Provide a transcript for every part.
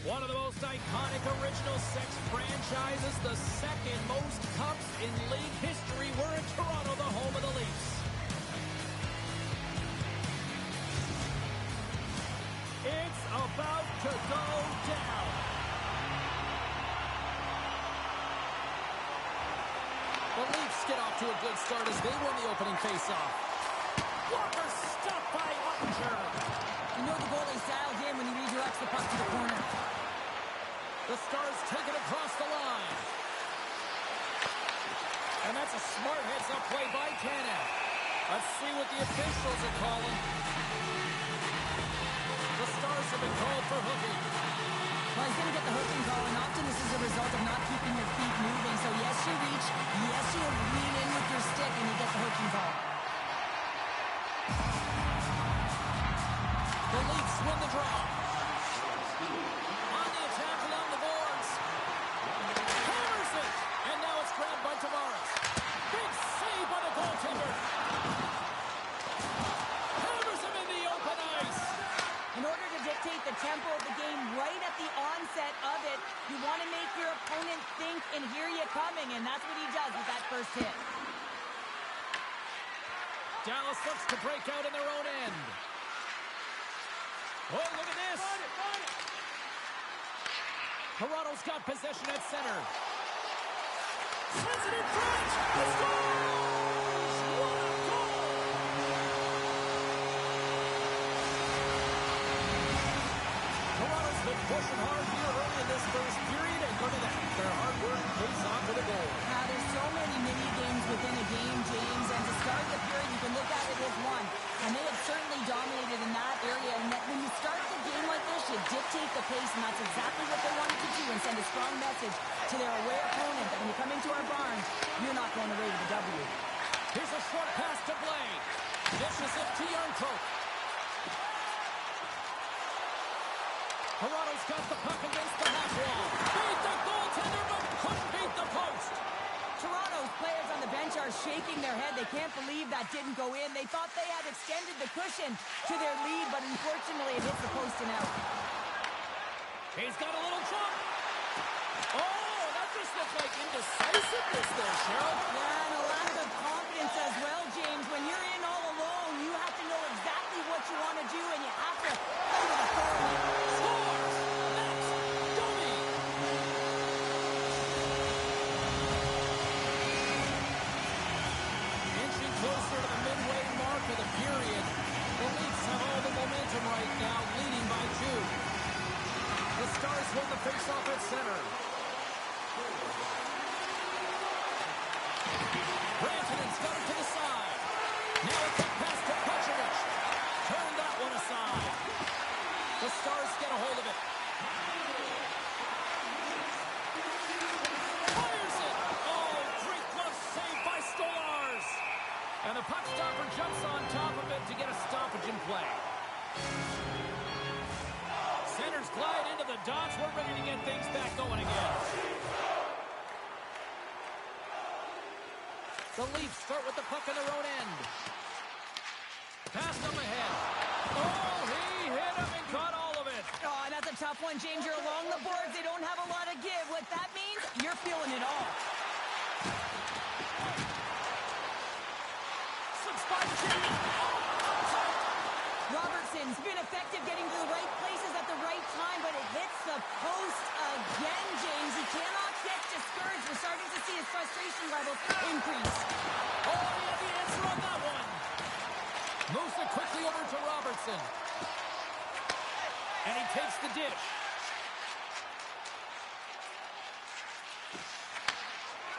One of the most iconic original six franchises, the second most cups in league history. We're in Toronto, the home of the Leafs. It's about to go down. The Leafs get off to a good start as they win the opening faceoff. Walker stopped by Ottinger. You know the goalie dialed in when he redirects the puck to the corner. The Stars take it across the line. And that's a smart heads-up play by Tanev. Let's see what the officials are calling. The Stars have been called for hooking. Well, he's going to get the hooking call, and often this is a result of not keeping your feet moving. So yes, you reach, yes, you lean in with your stick, and you get the hooking call. The Leafs win the draw. On the attack along the boards. Hammers it! And now it's grabbed by Tavares. Big save by the goaltender. Hammers him in the open ice. In order to dictate the tempo of the game right at the onset of it, you want to make your opponent think and hear you coming, and that's what he does with that first hit. Dallas looks to break out in their own end. Oh, look at this. Toronto's got possession at center. Sends it in front. He scores! What a goal! Toronto's been pushing hard here early in this first period, and look at that. Their hard work pays off with a goal. Now, there's so many mini-games within a game, James, and to start the period, you can look at it as one. And they have certainly dominated in that area, and that when you start the game like this, you dictate the pace, and that's exactly what they wanted to do, and send a strong message to their away opponent that when you come into our barn, you're not going away with a W. Here's a short pass to Blake. Dishes it to Yarncroke. Toronto's got the puck against the half wall. Beat the goaltender, but couldn't beat the post. Toronto's players on the bench are shaking their head. They can't believe that didn't go in. They thought they had extended the cushion to their lead, but unfortunately it hits the post and out. He's got a little jump. Oh, that just looks like indecisiveness there, Cheryl. Yeah, and a lack of confidence as well, James. When you're in all alone, you have to know exactly what you want to do, and you have to play with authority. Scores! Max Domi! Inching closer to the midway mark of the period. The Leafs have all the momentum right now, leading by 2. The Stars win the faceoff at center. Branton's got it to the side. Now a quick pass to Petrovic. Turn that one aside. The Stars get a hold of it. Fires it. Oh, great glove save by Stolarz. And the puck stopper jumps on top of it to get a stoppage in play. Centers glide into the dots. We're ready to get things back going again. The Leafs start with the puck in their own end. Pass them ahead. Oh, he hit him tough one, James. You're along the boards. They don't have a lot of give. What that means, you're feeling it all. Robertson's been effective getting to the right places at the right time, but it hits the post again, James. He cannot get discouraged. We're starting to see his frustration levels increase. Oh, yeah, the answer on that one. Moves it quickly over to Robertson. And he takes the dish.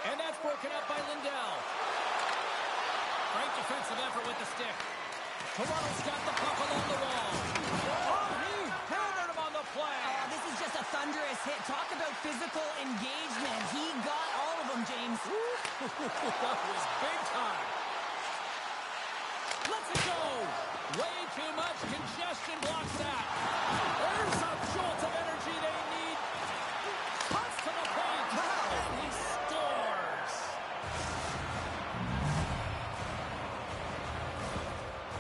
And that's broken up by Lindell. Great defensive effort with the stick. Toronto's got the puck along the wall. Oh, he hammered him on the play. Oh, this is just a thunderous hit. Talk about physical engagement. He got all of them, James. That was big time. Let's it go. Way too much congestion blocks that. There's a jolt of energy they need. Cuts to the paint. And he scores.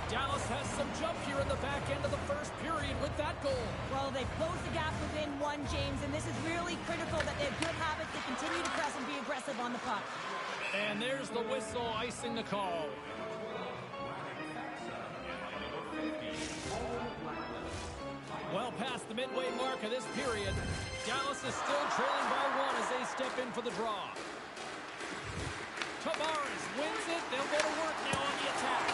Dallas has some jump here in the back end of the first period with that goal. Well, they've closed the gap within one, James, and this is really critical that they have good habits. They continue to press and be aggressive on the puck. And there's the whistle icing the call. Well past the midway mark of this period, Dallas is still trailing by one as they step in for the draw. Tavares wins it. They'll go to work now on the attack.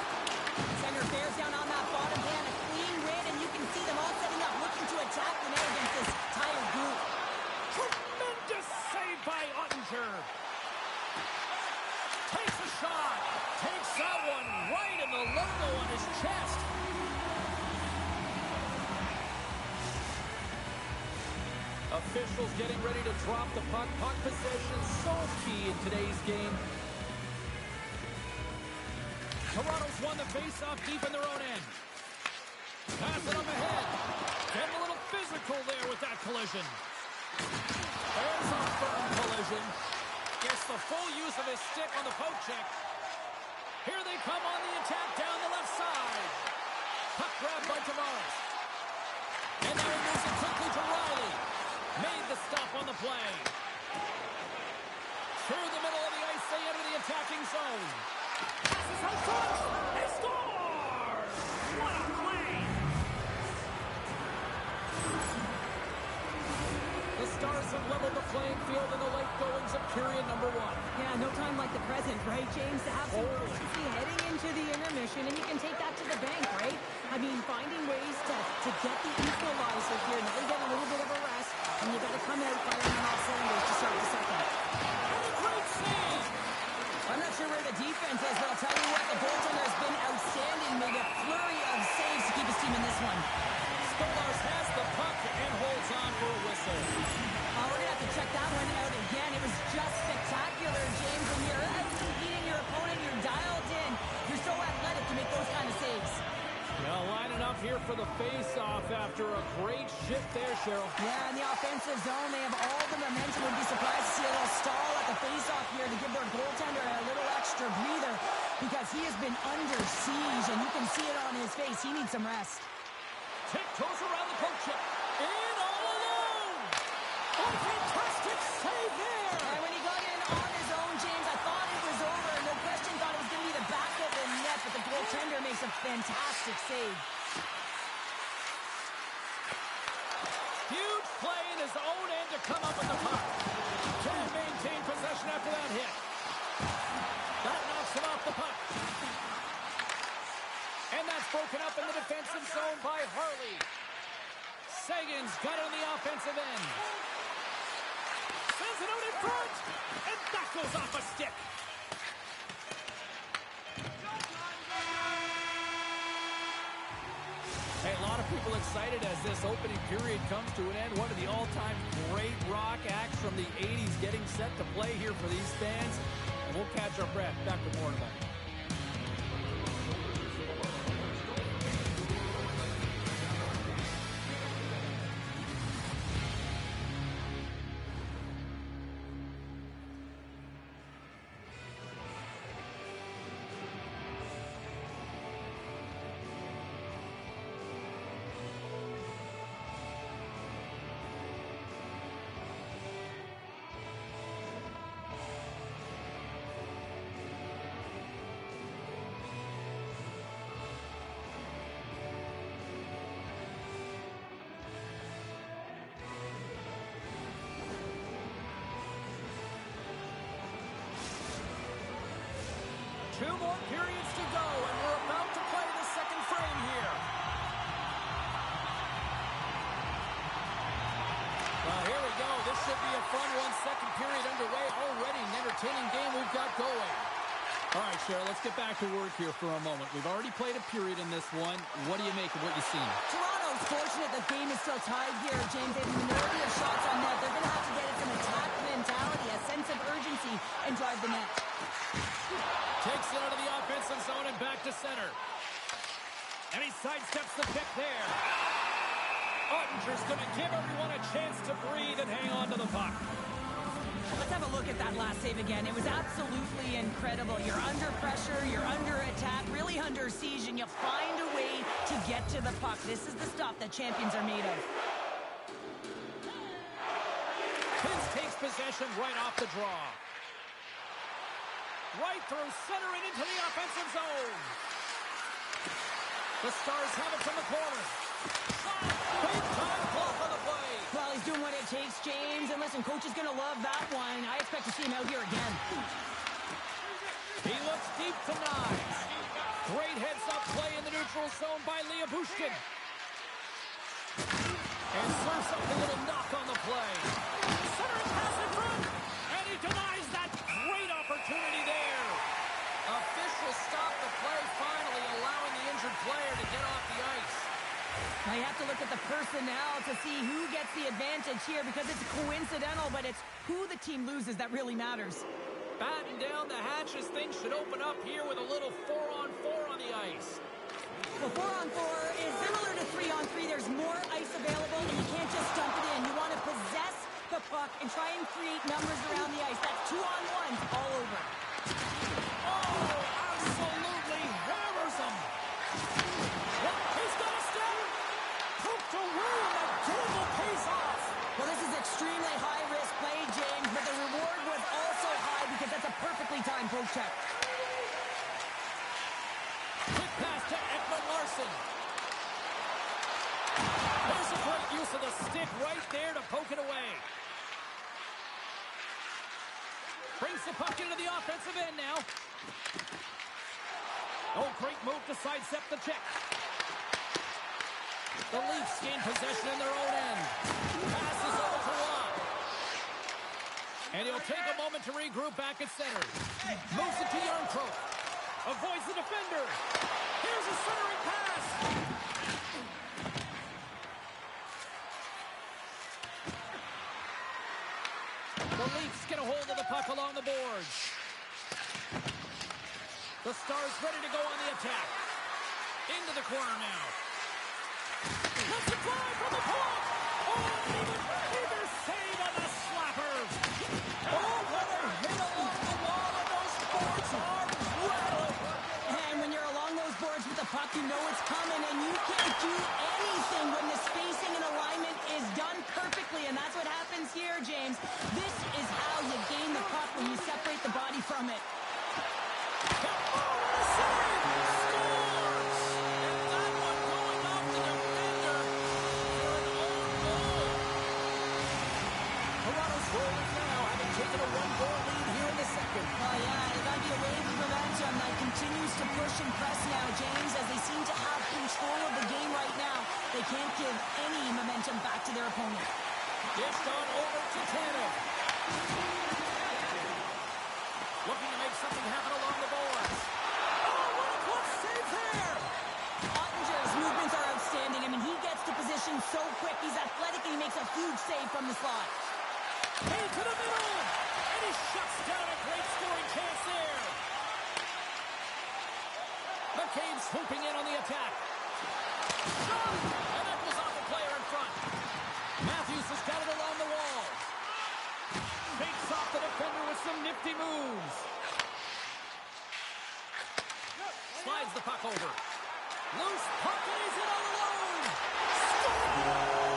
Center bears down on that bottom pan, a clean win, and you can see them all setting up, looking to attack the net against this tired group. Tremendous save by Ottinger. Takes a shot. Takes that one right in the logo on his chest. Officials getting ready to drop the puck. Puck possession so key in today's game. Toronto's won the face-off deep in their own end. Pass it up ahead. Getting a little physical there with that collision. There's a firm collision. Gets the full use of his stick on the poke check. Here they come on the attack down the left side. Puck grab by Tavares. And now he moves it quickly to Riley. Made the stop on the play. Through the middle of the ice, they enter the attacking zone. Passes out front. He scores! What a play! The Stars have leveled the playing field in the late goings of period number one. Yeah, no time like the present, right, James? To have some urgency heading into the intermission, and you can take that to the bank, right? I mean, finding ways to get the equalizer here. Now you get a little bit of a rest, and you got to come out firing on all cylinders to start the second. And a great save! I'm not sure where the defense is, but I'll tell you what, the goaltender has been outstanding. Made a flurry of saves to keep his team in this one. Stolarz has the puck and holds on for a whistle. We're going to have to check that one out again. It was just spectacular, James. When you're out competing your opponent, you're dialed in. You're so athletic to make those kind of saves. Well, lining up here for the face-off after a great shift there, Cheryl. Yeah, in the offensive zone, they have all the momentum. Would be surprised to see a little stall at the face-off here to give their goaltender a little extra breather because he has been under siege, and you can see it on his face. He needs some rest. Tiptoes around the poke check. In all alone! Oh, fantastic save there! And when he got in on his own, James, I thought it was over. No question, thought it was going to be the back of the net, but the goaltender makes a fantastic save. Huge play in his own end to come up with the puck. Can't maintain possession after that hit. That knocks him off the puck. And that's broken up in the defensive zone by Harley. Sagan's got it on the offensive end. Sends it out in front. And that goes off a stick. Hey, a lot of people excited as this opening period comes to an end. One of the all-time great rock acts from the 80s getting set to play here for these fans. And we'll catch our breath. Back with more in a moment. 2 more periods to go, and we're about to play the second frame here. Well, here we go. This should be a fun one. Second period underway already. An entertaining game we've got going. All right, Cheryl, let's get back to work here for a moment. We've already played a period in this one. What do you make of what you've seen? Toronto's fortunate the game is still tied here, James. They have a minority of shots on net. They're going to have to get some attack mentality, a sense of urgency, and drive the net. Takes it out of the offensive zone and back to center. And he sidesteps the pick there. Ottinger's going to give everyone a chance to breathe and hang on to the puck. Let's have a look at that last save again. It was absolutely incredible. You're under pressure, you're under attack, really under siege, and you find a way to get to the puck. This is the stuff that champions are made of. Pins takes possession right off the draw. Right through center and into the offensive zone. The Stars have it from the corner. Big time block on the play. Well, he's doing what it takes, James. And listen, coach is going to love that one. I expect to see him out here again. He looks deep to Knies. Great heads-up play in the neutral zone by Bushkin. And serves up a little knock on the play. Centering pass in front. And he denies that. Great opportunity there. Officials stop the play finally, allowing the injured player to get off the ice. Now you have to look at the personnel to see who gets the advantage here because it's coincidental, but it's who the team loses that really matters. Batten down the hatches. Things should open up here with a little 4-on-4 on the ice. Well, 4-on-4 is similar to 3-on-3. There's more ice available, and you can't just dump it in. You want to possess the puck and try and create numbers around the ice. That's 2-on-1s all over. Oh, absolutely hammers him. He's got a step. Poked away, and that double pays off. Well, this is extremely high-risk play, James, but the reward was also high because that's a perfectly timed poke check. Quick pass to Ekman-Larsson. There's a great use of the stick right there to poke it away. Brings the puck into the offensive end now. Oh, great move to sidestep the check. The Leafs gain possession in their own end. Passes over to Watt. And he'll take a moment to regroup back at center. Moves it to Yarncroke. Avoids the defender. Here's a centering pass. The Leafs get a hold of the puck along the boards. The Stars ready to go on the attack. Into the corner now. Let's it fly from the point. Oh, either save on the slapper. Oh, what a hit along the wall, and those boards are rattling. And when you're along those boards with the puck, you know it's coming, and you can't do anything when the spacing and alignment is done perfectly, and that's what happens here, James. This is how you gain the puck when you separate the body from it. Taking a one-goal lead here in the second. Oh, yeah, they got to be a way to prevent them. That continues to push and press now, James, as they seem to have control of the game right now. They can't give any momentum back to their opponent. Dished on over to Tanev. Looking to make something happen along the boards. Oh, what a clutch save there! Ottinger's movements are outstanding. I mean, he gets to position so quick. He's athletic, and he makes a huge save from the slot. Hey, to the middle! And he shuts down a great scoring chance there. McCabe swooping in on the attack. Shot! And that was off the player in front. Matthews has got it along the wall. Fakes off the defender with some nifty moves. Slides the puck over. Loose puck, and he's in all alone. Scores!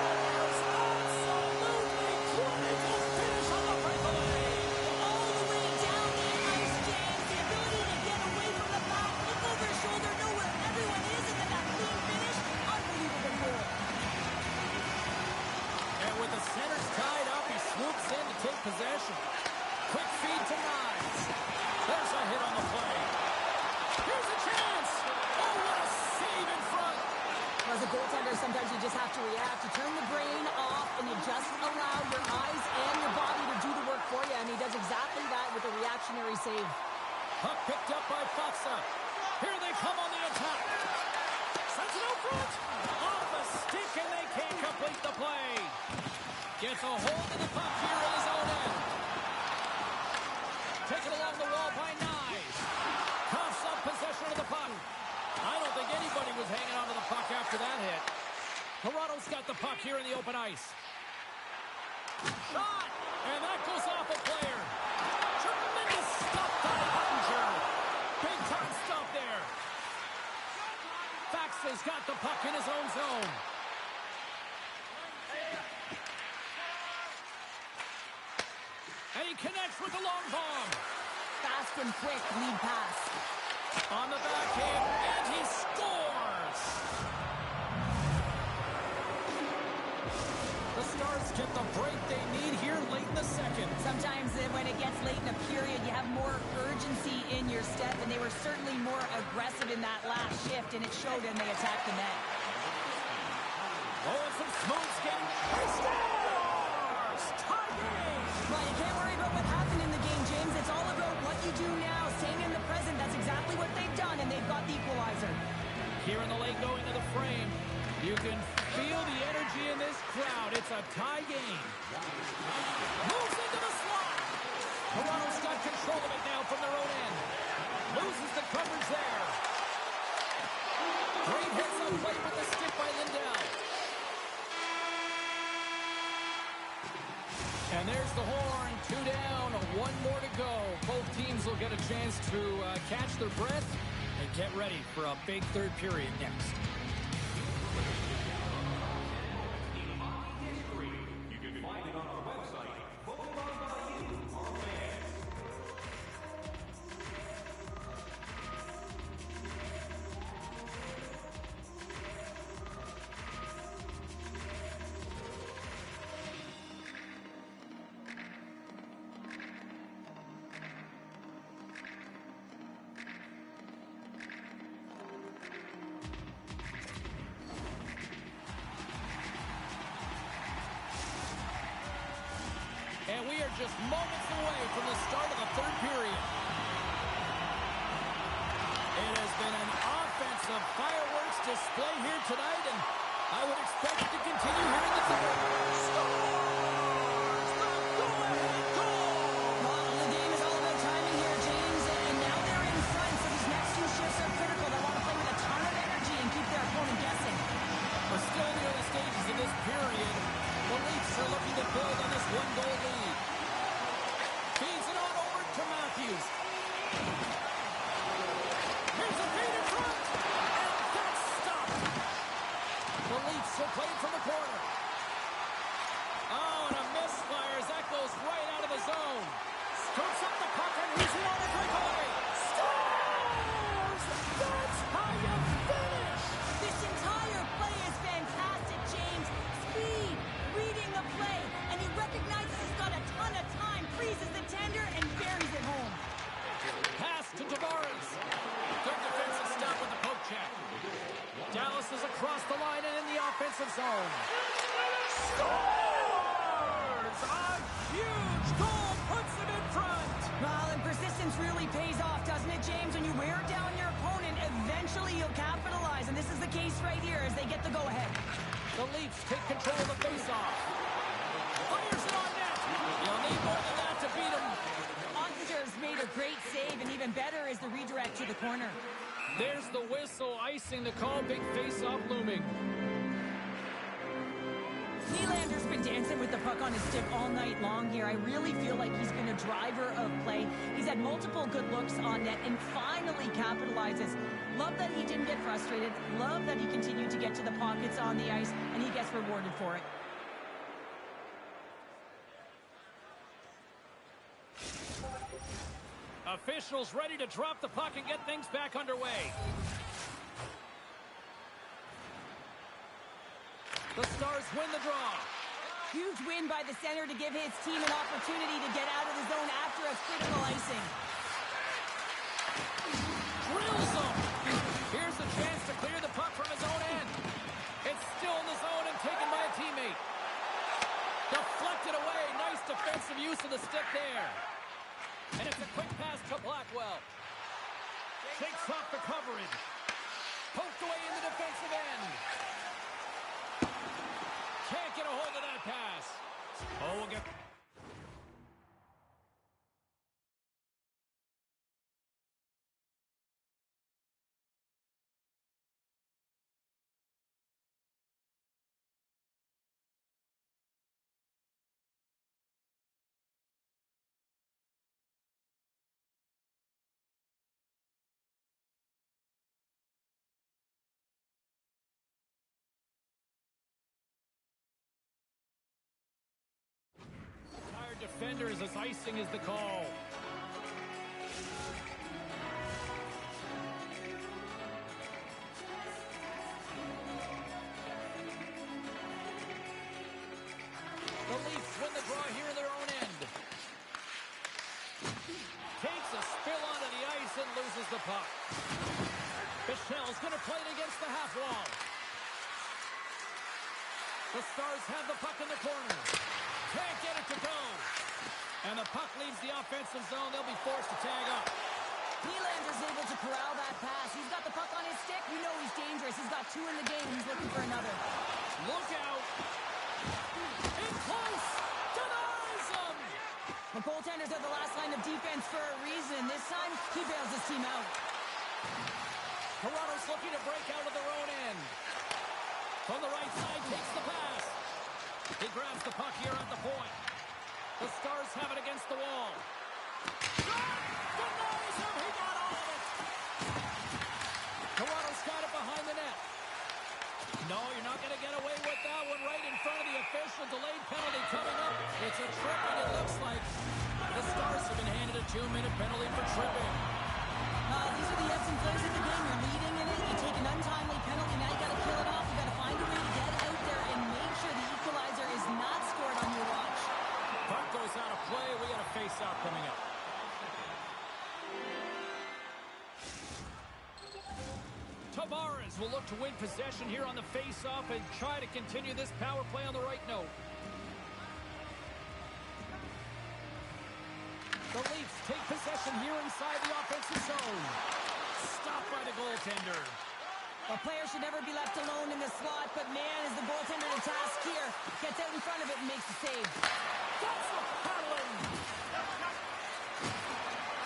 Absolutely critical finish on the breakaway. All the way down the ice, James. The ability to get away from the puck, look over his shoulder, know where everyone is, and then that clean finish. Unbelievable goal. And with the centers tied up, he swoops in to take possession. Quick feed to Knies. There's a hit on the play. Here's a chance. Oh, what a save in front. As a goaltender, sometimes you just have to react. You turn the brain off, and you just allow your eyes and your body to do the work for you, and he does exactly that with a reactionary save. Puck picked up by Faksa. Here they come on the attack. Sends it out front. Off the stick, and they can't complete the play. Gets a hold of the puck here in his own end. Taken along the wall by Nyes. Coughs up possession of the puck. I don't think anybody was hanging onto the puck after that hit. Toronto's got the puck here in the open ice. Shot! And that goes off a player. Tremendous stuff by Ottinger. Big time stuff there. Faxa's got the puck in his own zone. And he connects with the long bomb. Fast and quick lead pass. On the backhand, and he scores! The Stars get the break they need here late in the second. Sometimes when it gets late in a period, you have more urgency in your step, and they were certainly more aggressive in that last shift, and it showed when they attacked the net. Oh, and some smooth skating. He scores! Tie game! Well, you can't worry about what happened in the game, James. It's all about what you do now, staying in the present. That's exactly what they've done, and they've got the equalizer. Here in the lane going to the frame. You can feel the energy in this crowd. It's a tie game. Moves into the slot. Toronto's got control of it now from their own end. Loses the coverage there. Great hits on play with the stick by Lindell. And there's the horn. 2 down, 1 more to go. Both teams will get a chance to catch their breath and get ready for a big third period next. And we are just moments away from the start of the third period. It has been an offensive fireworks display here tonight, and I would expect it to continue here in the third. Scores! The go-ahead goal! Well, the game is all about timing here, James, and now they're in front, so these next 2 shifts are critical. They want to play with a ton of energy and keep their opponent guessing. We're still in the early stages of this period. The Leafs are looking to build on this 1-goal lead. Feeds it on over to Matthews. Here's a feed in front. And that's stopped. The Leafs will play it from the corner. Oh, and a misfire as that goes right out of the zone. Scoops up the puck and he's in on the breakaway. Scores! That's how you finish! This entire play is fantastic, James. Speed, reading the play, and he recognizes he's got a ton of time, freezes the tender, and buries it home. Pass to Tavares. Good defensive stop with the poke check. Dallas is across the line and in the offensive zone. Scores! A huge goal puts them in front. Well, and persistence really pays off, doesn't it, James? When you wear down your opponent, eventually you'll capitalize, and this is the case right here as they get the go-ahead. The Leafs take control of the faceoff. Fires it on net. You'll need more than that to beat them. Ottinger's made a great save, and even better is the redirect to the corner. There's the whistle, icing the call. Big faceoff looming. Nylander's been dancing with the puck on his stick all night long here. I really feel like he's been a driver of play. He's had multiple good looks on net and finally capitalizes. Love that he didn't get frustrated. Love that he continued to get to the pockets on the ice, and he gets rewarded for it. Officials ready to drop the puck and get things back underway. The Stars win the draw. Huge win by the center to give his team an opportunity to get out of the zone after a critical icing. Drills Gets a quick pass to Blackwell. Shakes off the coverage. Poked away in the defensive end. Can't get a hold of that pass. Oh, we'll get... Defenders as icing is the call. The Leafs win the draw here in their own end. Takes a spill onto the ice and loses the puck. Michelle's going to play it against the half wall. The Stars have the puck in the corner. Can't get it to go. And the puck leaves the offensive zone. They'll be forced to tag up. Nylander's able to corral that pass. He's got the puck on his stick. We know he's dangerous. He's got 2 in the game. He's looking for another. Look out. In close. Denies him. The goaltenders are the last line of defense for a reason. This time, he bails his team out. Toronto's looking to break out of their own end. From the right side, takes the pass. He grabs the puck here at the point. The Stars have it against the wall. Denies him. He got all of it. Toronto's got it behind the net. No, you're not going to get away with that one right in front of the official. Delayed penalty coming up. It's a trip, and it looks like the Stars have been handed a 2-minute penalty for tripping. These are the ebbs and flows of the game. You're leading in it. You take an untimely penalty. Now you got to kill it off. You got to find a way to get out there and make sure the equalizer is not scored on your watch. Puck goes out of play. We got a face-off coming up. Tavares will look to win possession here on the face-off and try to continue this power play on the right note. The Leafs take possession here inside the offensive zone. Stopped by the goaltender. A player should never be left alone in the slot, but man, is the goaltender to task here. Gets out in front of it and makes the save. That's a paddling.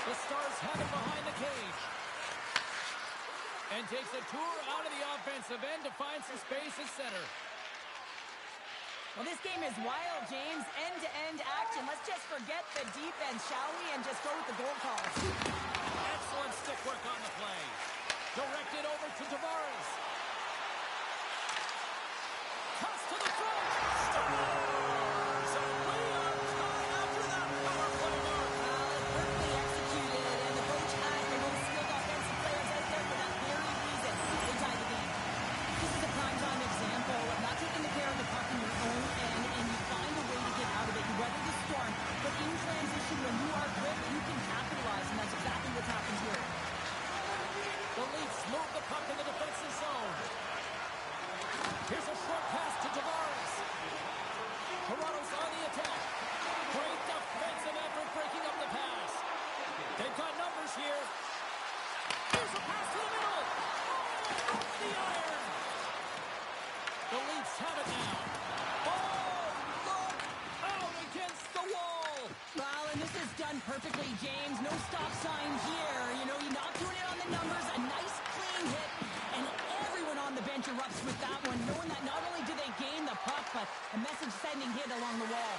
The Stars have it behind the cage. And takes a tour out of the offensive end to find some space at center. Well, this game is wild, James. End-to-end action. Let's just forget the defense, shall we, and just go with the goal calls. Excellent stick work on the play. Directed over to Tavares. Cuts to the front. Stars! And we are tied after that power play mark. Perfectly executed, and the coach has the most skilled offensive players out there for that very reason. They tied the game. This is a prime-time example of not taking the care of the puck in your own end, and you find a way to get out of it. You weather the storm, but in transition, when you are gripped, you can capitalize, and that's exactly what's happened here. The Leafs move the puck in the defensive zone. Here's a short pass to Tavares. Toronto's on the attack. Great defensive effort breaking up the pass. They've got numbers here. Here's a pass to the middle. Oh, off the iron. The Leafs have it now. Oh, look out against the wall. Well, and this is done perfectly, James. No stop sign here. You know, you're not doing it on the numbers. A nice, clean hit. And everyone on the bench erupts with that one, knowing that not only do they gain the puck, but a message-sending hit along the wall.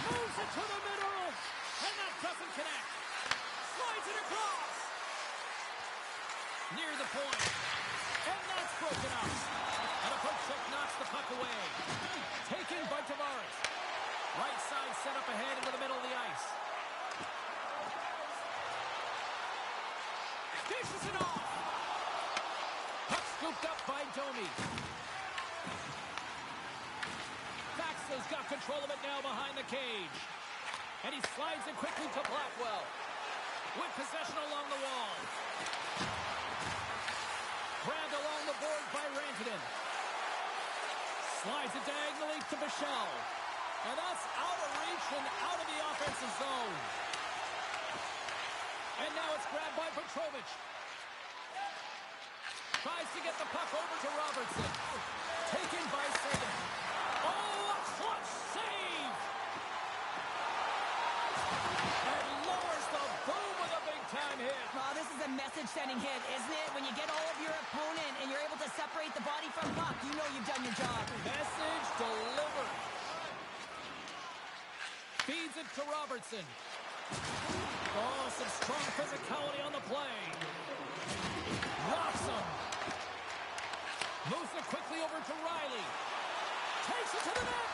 Moves it to the middle. And that doesn't connect. Slides it across. Near the point. And that's broken up. And a poke check knocks the puck away. Taken by Tavares. Right side set up ahead into the middle of the ice. Dishes it off. Puck scooped up by Domi. Faxa's got control of it now behind the cage. And he slides it quickly to Blackwell. With possession along the wall. Grabbed along the board by Rantanen. Slides it diagonally to Michelle. And that's out of reach and out of the offensive zone. And now it's grabbed by Petrovic. Tries to get the puck over to Robertson. Taken by Sagan. Oh, a clutch save! And lowers the boom with a big-time hit. Well, this is a message-sending hit, isn't it? When you get all of your opponent and you're able to separate the body from puck, you know you've done your job. Message delivered. Feeds it to Robertson. Oh, some strong physicality on the play. Rocks him. Moves it quickly over to Riley. Takes it to the net.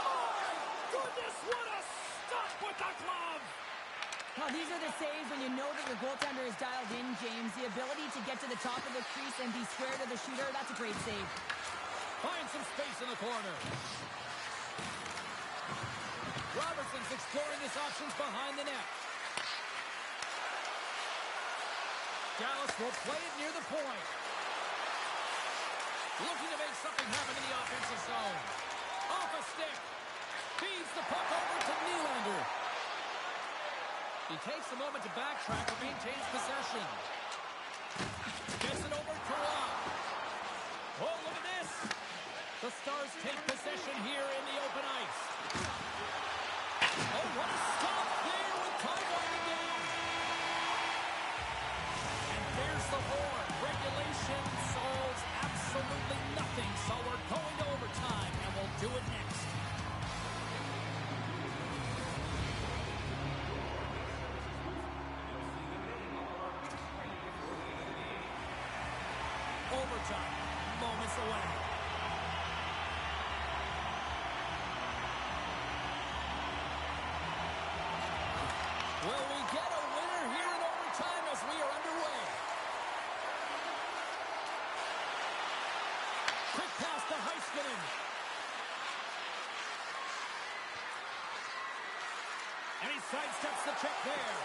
My goodness, what a stop with the glove. Well, these are the saves when you know that your goaltender is dialed in, James. The ability to get to the top of the crease and be square to the shooter, that's a great save. Finds some space in the corner. Robertson's exploring his options behind the net. Dallas will play it near the point. Looking to make something happen in the offensive zone. Off a stick. Feeds the puck over to Nylander. He takes a moment to backtrack and maintains possession. Gets it over to Rob. Oh, look at this. The Stars take possession here in the open ice. Oh, what a stop there with time winding down. And there's the horn. Regulation solves absolutely nothing, so we're going to overtime, and we'll do it next. Overtime, moments away. Will we get a winner here in overtime as we are underway? Quick pass to Heiskanen. And he sidesteps the check there.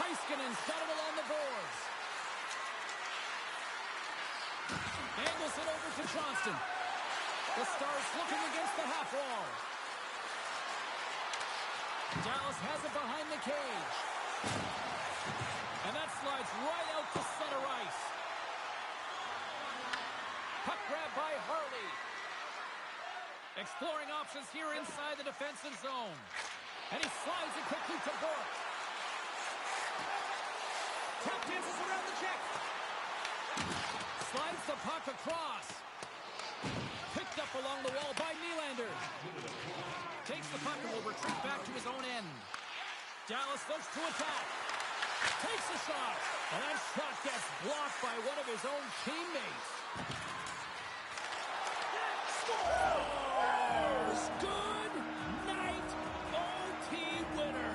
Heiskanen's got it along the boards. Angles it over to Johnston. The Stars looking against the half wall. Dallas has it behind the cage. And that slides right out to center ice. Puck grab by Harley. Exploring options here inside the defensive zone. And he slides it quickly to Bourque. Tap dances around the check. Slides the puck across. Picked up along the wall by Nylander. Takes the puck and will retreat back to his own end. Dallas looks to attack. Takes a shot. And that shot gets blocked by one of his own teammates. Scores! Good night, OT winner.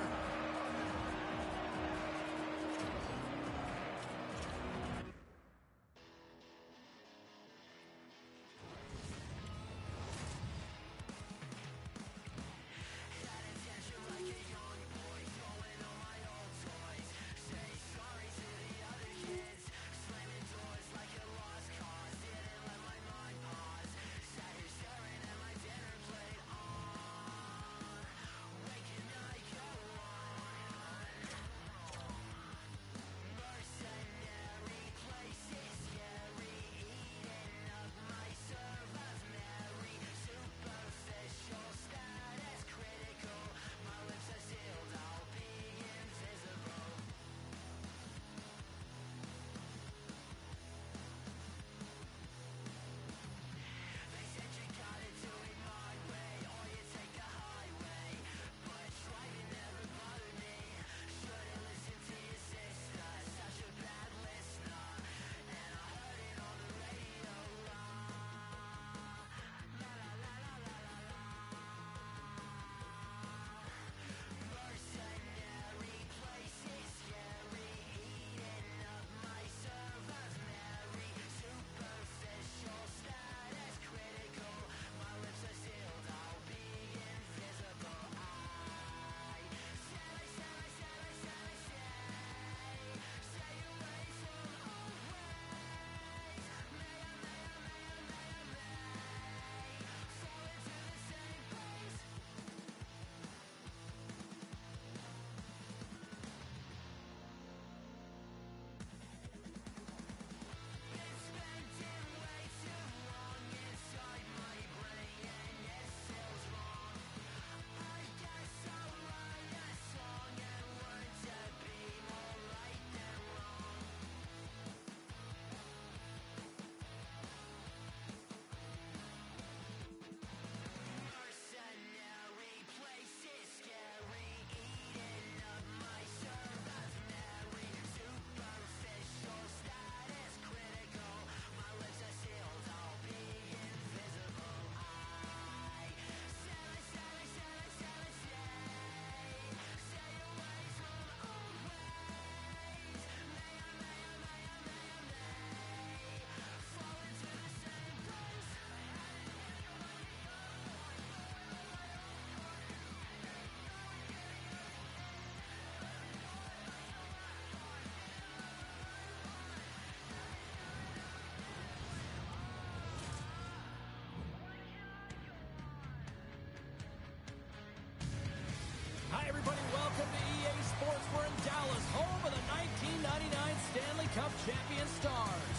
everybody, welcome to EA Sports. We're in Dallas, home of the 1999 Stanley Cup champion Stars.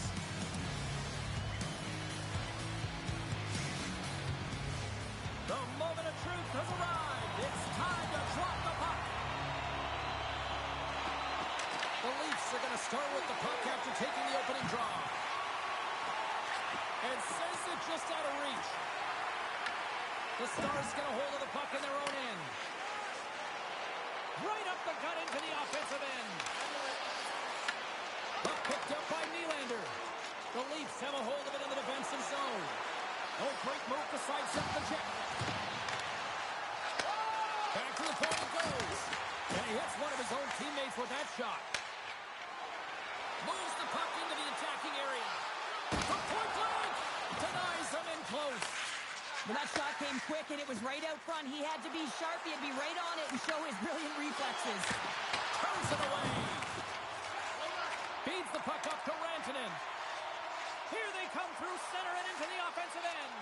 The moment of truth has arrived. It's time to drop the puck. The Leafs are going to start with the puck after taking the opening draw. And sends it just out of reach. The Stars get a hold of the puck in their own end. Right up the gut into the offensive end. Puck picked up by Nylander. The Leafs have a hold of it in the defensive zone. Oh, great move to sidestep the check. Back to the point it goes. And he hits one of his own teammates with that shot. Moves the puck into the attacking area. From point blank. Denies him in close. Well, that shot came quick, and it was right out front. He had to be sharp. He had to be right on it and show his brilliant reflexes. Turns it away. Feeds the puck up to Rantanen. Here they come through center and into the offensive end.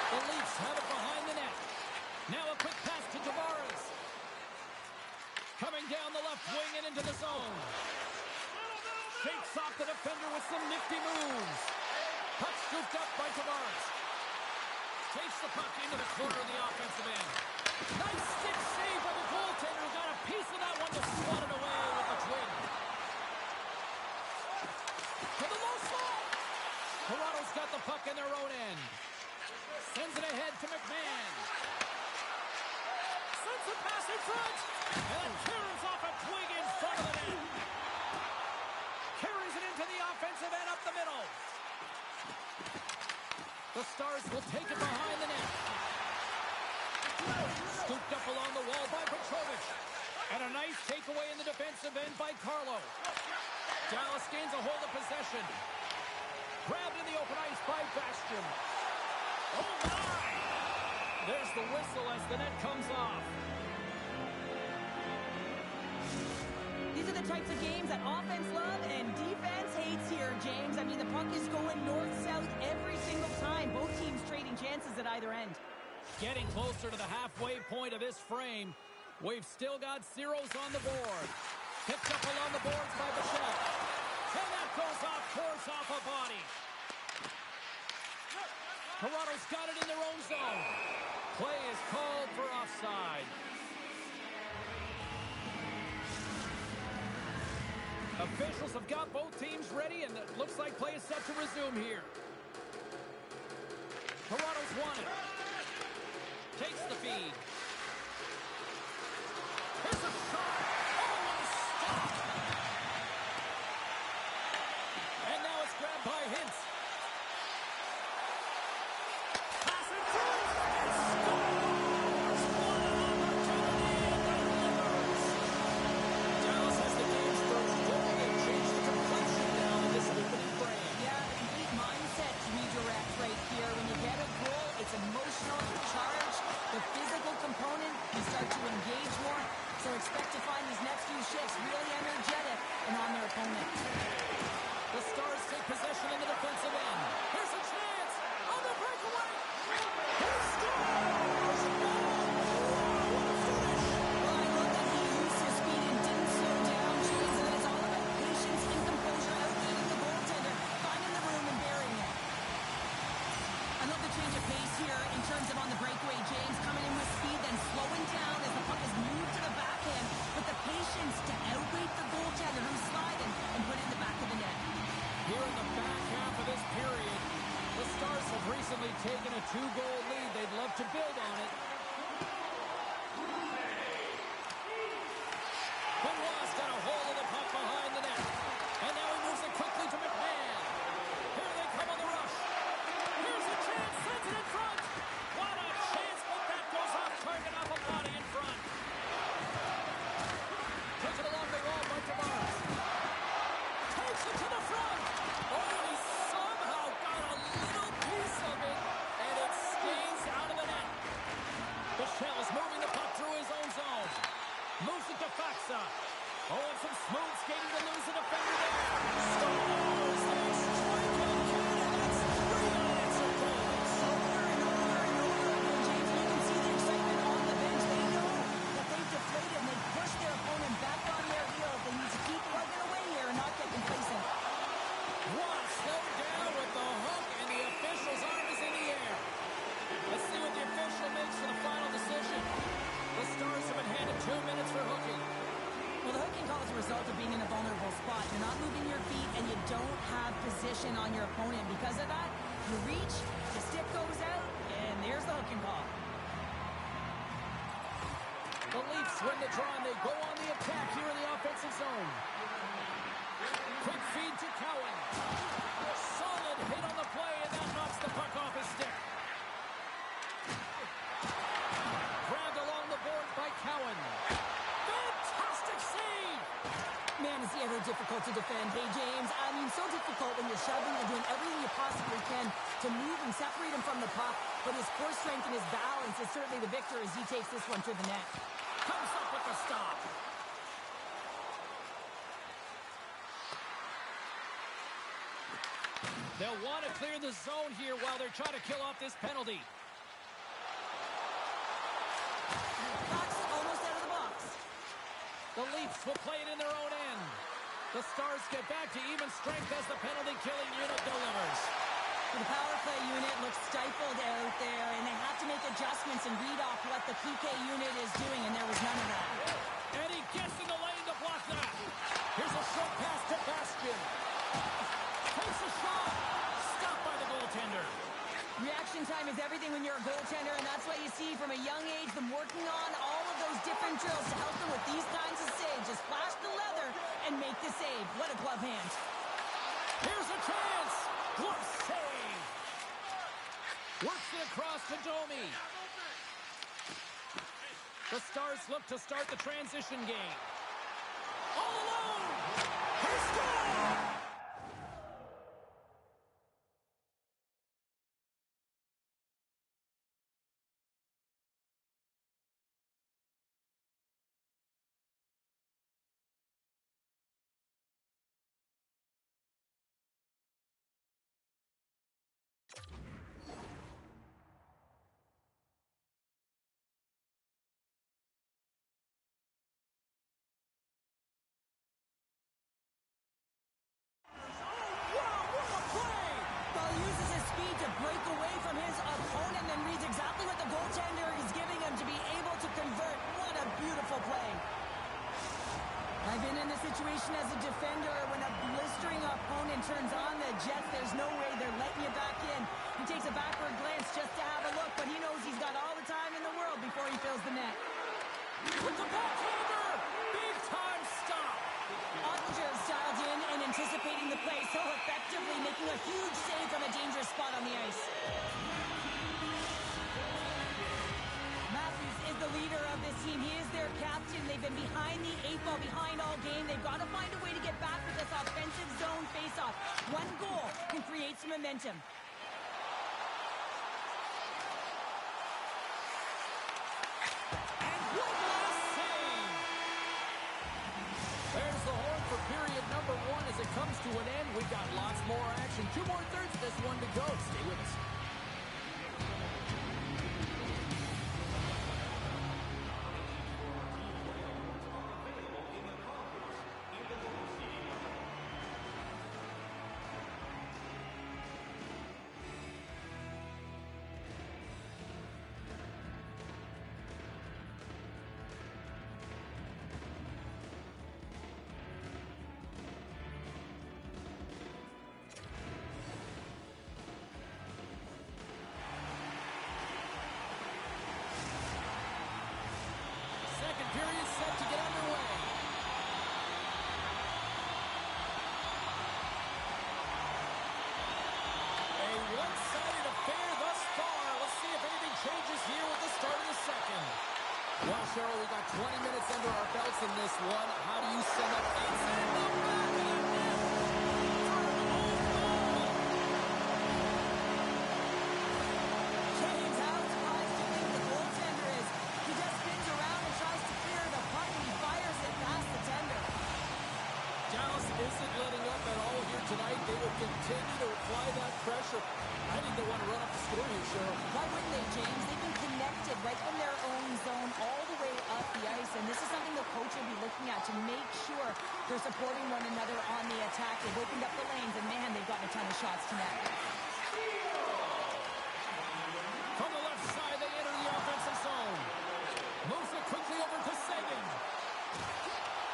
The Leafs have it behind the net. Now a quick pass to Tavares. Coming down the left wing and into the zone. Shakes off the defender with some nifty moves. Puck scooped up by Tavares. Takes the puck into the corner of the offensive end. Nice stick save by the goaltender. Got a piece of that one to swat it away with the twig. To the low slot. Toronto's got the puck in their own end. Sends it ahead to McMahon. Sends a pass in front. And it tears off a twig in front of the net. Carries it into the offensive end up the middle. The Stars will take it behind the net. Scooped up along the wall by Petrovic. And a nice takeaway in the defensive end by Carlo. Dallas gains a hold of possession. Grabbed in the open ice by Bastian. Oh my! There's the whistle as the net comes off. These are the types of games that offense love and defense hates here, James. I mean, the puck is going north-south every single time. Both teams trading chances at either end. Getting closer to the halfway point of this frame. We've still got zeros on the board. Picked up along the boards by Bichette. And that goes off, force off a body. Toronto's got it in their own zone. Play is called for offside. Officials have got both teams ready, and it looks like play is set to resume here. Toronto's won it. Takes the feed. Here's a shot. Oh, what a stop. And now it's grabbed by Hintz. Pass it through. And scores. What an opportunity and delivers. Dallas has the game's first goal. They've changed the complexion now in this opening frame. Yeah, the complete mindset redirect right here. When you get a goal, it's emotional, you're charged. The physical component, you start to engage more. So expect to find these next few shifts really energetic and on their opponent. The Stars take possession in the defensive end. Here's a chance on the breakaway. He scores! Oh, what a finish! Well, I love that he used his speed and didn't slow down, James. And it's all about patience and composure, outleading the goaltender, finding the room and burying it. I love the change of pace here in terms of on the breakaway. James coming in with speed, then slowing down as the puck is moved to the backhand, with the patience to outweight the goaltender who's sliding and put it in the back of the net. Here in the back half of this period, the Stars have recently taken a 2-goal lead. They'd love to build on it. Benoit's got a hold of the puck behind the net. And now he moves it quickly to McMahon. Here they come on the rush. Here's a chance, sends it in front. What a chance, but that goes off target off a body in front. Takes it along the wall by Tavares. Takes it to the front. Oh, he somehow got a little piece of it, and it stays out of the net. position on your opponent. Because of that, you reach, the stick goes out, and there's the hook and call. The Leafs win the draw, and they go on the attack here in the offensive zone. Quick feed to Cowan. Solid hit on the play, and that knocks the puck off his stick. Grabbed along the board by Cowan. Fantastic save! Man, is he ever difficult to defend. Hey, James, I mean, so difficult when you're shoving and doing everything you possibly can to move and separate him from the puck. But his core strength and his balance is certainly the victor as he takes this one to the net. Comes up with the stop. They'll want to clear the zone here while they're trying to kill off this penalty. Puck's almost out of the box. The Leafs will play it in their own end. The Stars get back to even strength as the penalty-killing unit delivers. The power play unit looks stifled out there, and they have to make adjustments and read off what the PK unit is doing, and there was none of that. And he gets in the lane to block that. Here's a short pass to Bastian. Takes a shot. Stopped by the goaltender. Reaction time is everything when you're a goaltender, and that's why you see from a young age them working on all of those different drills to help them with these kinds of saves. Just flash the leather and make the save. What a glove hand. Here's a chance. Glove save. Works it across to Domi. The Stars look to start the transition game. All alone. He scores! Break away from his opponent and reads exactly what the goaltender is giving him to be able to convert. What a beautiful play. I've been in a situation as a defender when a blistering opponent turns on the Jets. There's no way they're letting you back in. He takes a backward glance just to have a look, but he knows he's got all the time in the world before he fills the net. With the backhander! Big time stop! Ottinger styled in and anticipating the play so effectively, making a huge save from a dangerous spot on the ice. Matthews is the leader of this team. He is their captain. They've been behind the 8-ball, behind all game. They've got to find a way to get back with this offensive zone face-off. One goal can create some momentum. As it comes to an end, we've got lots more action. 2 more thirds of this one to go. Stay with us. Period set to get underway. A one-sided affair thus far. Let's see if anything changes here with the start of the second. Well, Cheryl, we got 20 minutes under our belts in this one. How do you sum up? It's in the back of the net. James, how surprised do you think the goaltender is? He just spins around and tries to clear the puck, and he fires it past the tender. Dallas isn't letting up at all here tonight. They will continue to apply that pressure. I think they want to run up the score here, Cheryl. Why wouldn't they, James? They've been connected right from their own zone all the way up the ice, and this is something the coach will be looking at to make sure they're supporting one another on the attack. They've opened up the lanes, and man, they've gotten a ton of shots tonight. From the left side, they enter the offensive zone. Moves it quickly over to Sagan.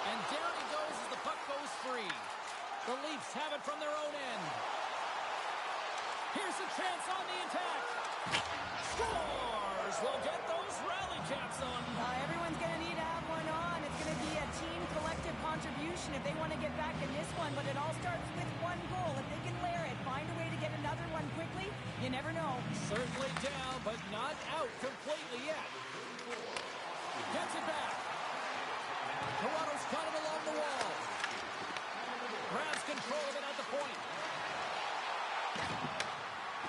And down he goes as the puck goes free. The Leafs have it from their own end. Here's a chance on the attack. Scores! We'll get those rally caps on. Everyone's going to need to have one on. It's going to be a team collective contribution if they want to get back in this one, but it all starts with one goal. If they can layer it, find a way to get another one quickly, you never know. Certainly down, but not out completely yet. Gets it back. Toronto's got it along the wall. Grabs control of it at the point.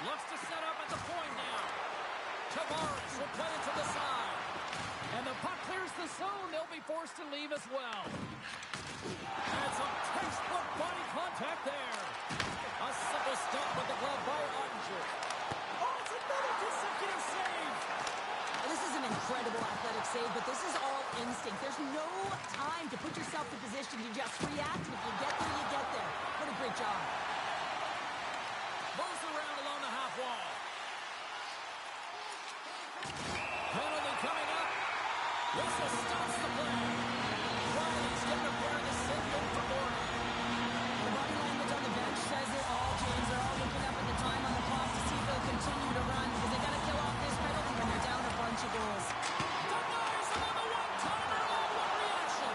Looks to set up at the point now. Tavares will play it to the side. And the puck clears the zone. They'll be forced to leave as well. And some textbook body contact there. A simple stop with the glove by Ottinger. Oh, it's another consecutive save. This is an incredible athletic save, but this is all instinct. There's no time to put yourself in position to just react. And if you get there, you get there. What a great job. Moves around along the half wall. Penalty coming up. Whistle stops the play. Riley's getting a pair of the signal for Morgan. The body language on the bench says it all, James. They're all looking up at the time on the clock to see if they'll continue to run because they got to kill off this penalty when they're down a bunch of goals. Denies him on the one-timer. Oh, what reaction.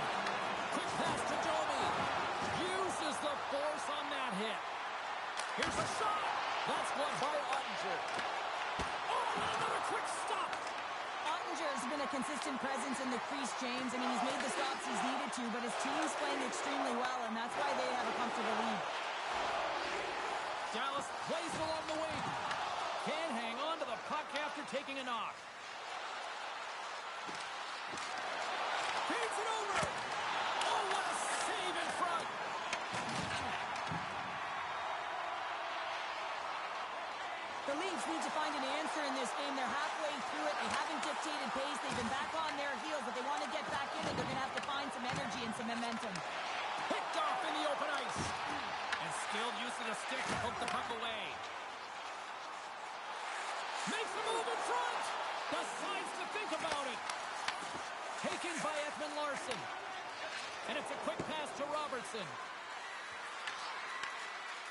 Quick pass to Domi. Uses the force on that hit. Here's a shot. That's blocked by Ottinger. Oh, and another quick stop. Ottinger has been a consistent presence in the crease, James. I mean, he's made the stops he's needed to, but his team's playing extremely well, and that's why they have a comfortable lead. Dallas plays along the wing. Can't hang on to the puck after taking a knock. Feeds it over. Oh, what a save in front. The Leafs need to find an answer in this game. They're halfway through it. They haven't dictated pace. They've been back on their heels, but they want to get back in it. They're going to have to find some energy and some momentum. Picked off in the open ice. And skilled use of the stick to poke the puck away. Makes a move in front. Decides to think about it. Taken by Ekman-Larsson. And it's a quick pass to Robertson.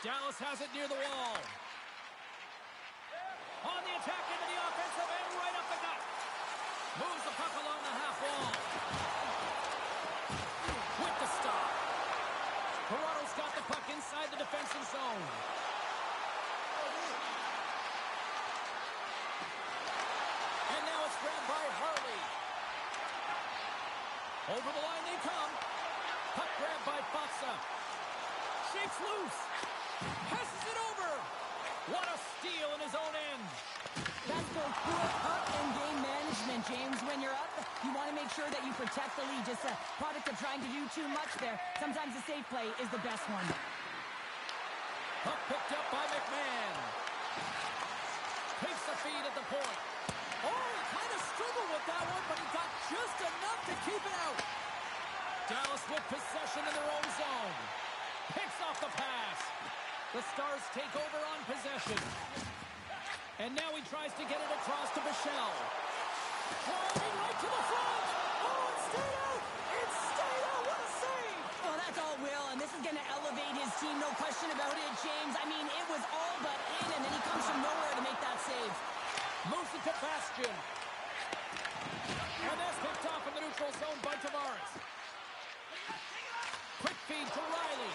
Dallas has it near the wall. On the attack into the offensive end, right up the gut. Moves the puck along the half wall. With the stop. Toronto's got the puck inside the defensive zone. And now it's grabbed by Harley. Over the line they come. Puck grabbed by Faksa. Shakes loose. Passes it over. What a steal in his own end. That's both good up and game management, James. When you're up, you want to make sure that you protect the lead. Just a product of trying to do too much there. Sometimes the safe play is the best one. Puck picked up by McMahon. Takes the feed at the point. Oh, he kind of struggled with that one, but he got just enough to keep it out. Dallas with possession in their own zone. Picks off the pass. The Stars take over on possession. And now he tries to get it across to Michel. Driving right to the front. Oh, it stayed out. It stayed out. What a save. Oh, that's all Will, and this is going to elevate his team. No question about it, James. I mean, it was all but in, and then he comes from nowhere to make that save. Moves it to Bastian. And that's picked off in the neutral zone by Tavares. Quick feed to Riley.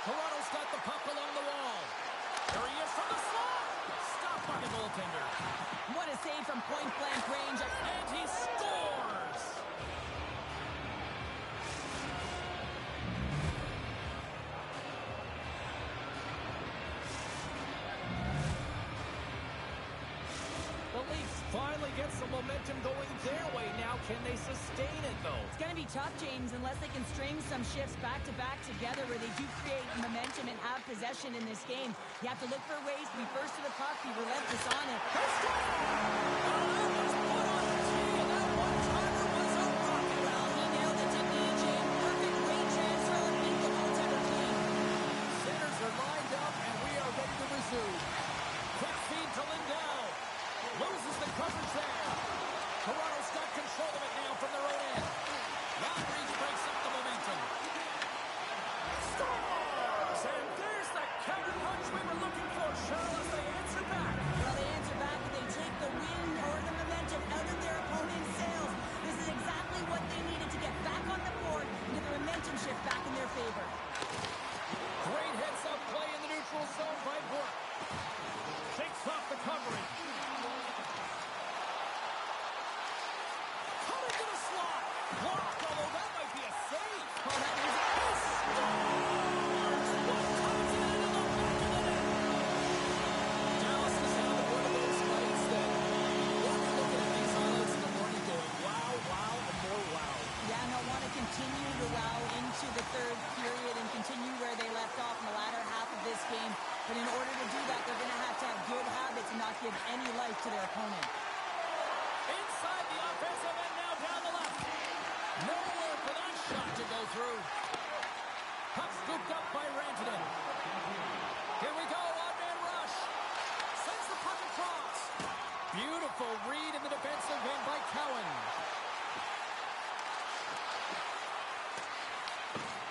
Toronto's got the puck along the wall. There he is from the slot. Stopped by the goaltender. What a save from point-blank range. And he scores! The Leafs finally get some momentum going their way now. Can they sustain it, though? It's going to be tough, James, unless they can string some shifts back-to-back together where they do create momentum and have possession in this game. You have to look for ways to be first to the puck, be relentless on it. Well, he nailed it to EJ. Perfect weight transfer underneath the goaltender clean. Centers are lined up, and we are ready to resume. Quick feed to Lindell. Loses the coverage there. Toronto's got control of it now from their own end. Lowry breaks up the momentum. Scores! And there's the counter punch we were looking for. give any life to their opponent. Inside the offensive end, now down the left. Nowhere for that shot to go through. Puck scooped up by Rantanen. Here we go, on-man rush. Sends the puck across. Beautiful read in the defensive end by Cowan.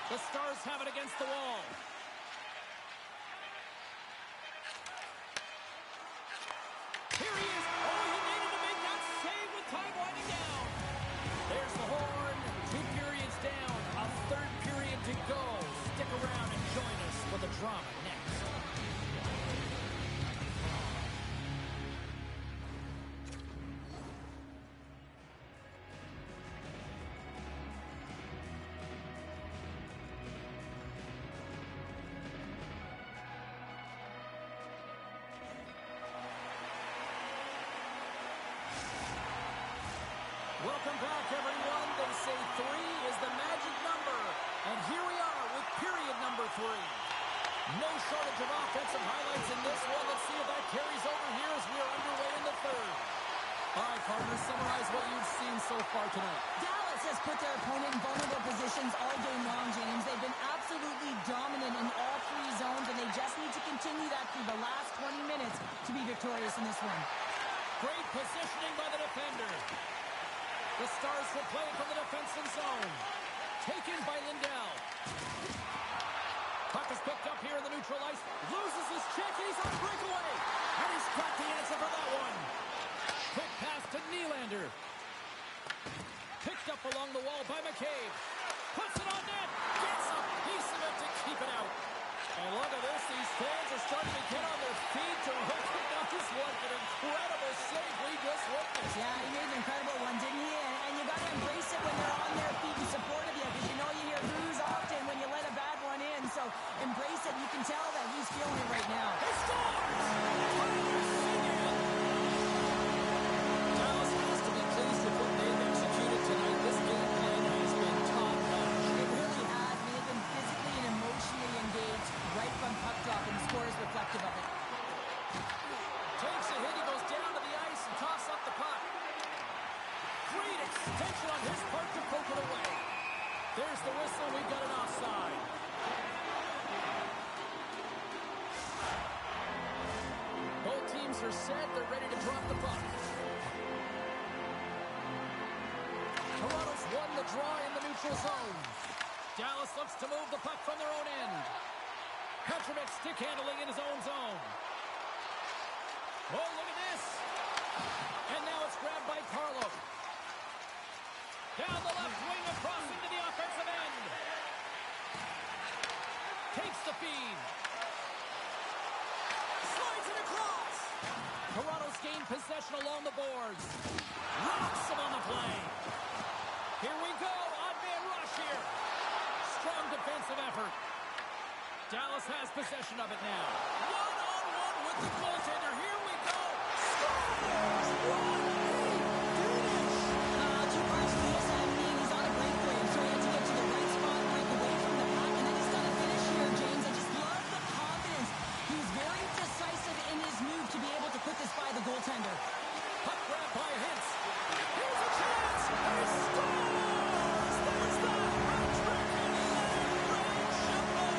The Stars have it against the wall. Here he is. Oh, he needed to make that save with time winding down. There's the horn. 2 periods down. A third period to go. Stick around and join us for the drama next. Welcome back, everyone. They say 3 is the magic number. And here we are with period number 3. No shortage of offensive highlights in this one. Let's see if that carries over here as we are underway in the third. All right, partners, summarize what you've seen so far tonight. Dallas has put their opponent in vulnerable positions all game long, James. They've been absolutely dominant in all 3 zones, and they just need to continue that through the last 20 minutes to be victorious in this one. Great positioning by the defender. The Stars will play from the defensive zone. Taken by Lindell. Puck is picked up here in the neutral ice. Loses his check, and he's on breakaway. And he's got the answer for that one. Quick pass to Nylander. Picked up along the wall by McCabe. Puts it on net. Gets a piece of it to keep it out. And look at this. These fans are starting to get on their feet to recognize what an incredible save we just witnessed. Yeah, he made an incredible one, didn't he? And you got to embrace it when they're on their feet in support of you, because you know you hear boos often when you let a bad one in. So embrace it. You can tell that he's feeling it right now. He scores! Dallas has to be pleased with what they've executed tonight. This game plan has been top-notch. It really has. I mean, they've been physically and emotionally engaged right from puck drop, and the score is reflective of it. Takes a hit, he goes down to the ice and tosses up the puck. Great extension on his part to poke it away. There's the whistle, we've got an offside. Both teams are set, they're ready to drop the puck. Toronto's won the draw in the neutral zone. Dallas looks to move the puck from their own end. Petrovic stick handling in his own zone. Oh, look at this. And now it's grabbed by Carlo. Down the left wing across into the offensive end. Takes the feed. Slides it across. Toronto's gained possession along the boards. Rocks him on the play. Here we go. Odd-man rush here. Strong defensive effort. Dallas has possession of it now. One-on-one with the goaltender. Here we go. Scores! Two parts to this. I mean, he's on a breakaway, so he had to get to the right spot, break away from the puck, and then he's got to finish here, James. I just love the confidence. He was very decisive in his move to be able to put this by the goaltender. Puck grab by Hintz. Here's a chance. He scores! There's the hat-trick in Ray Chabot.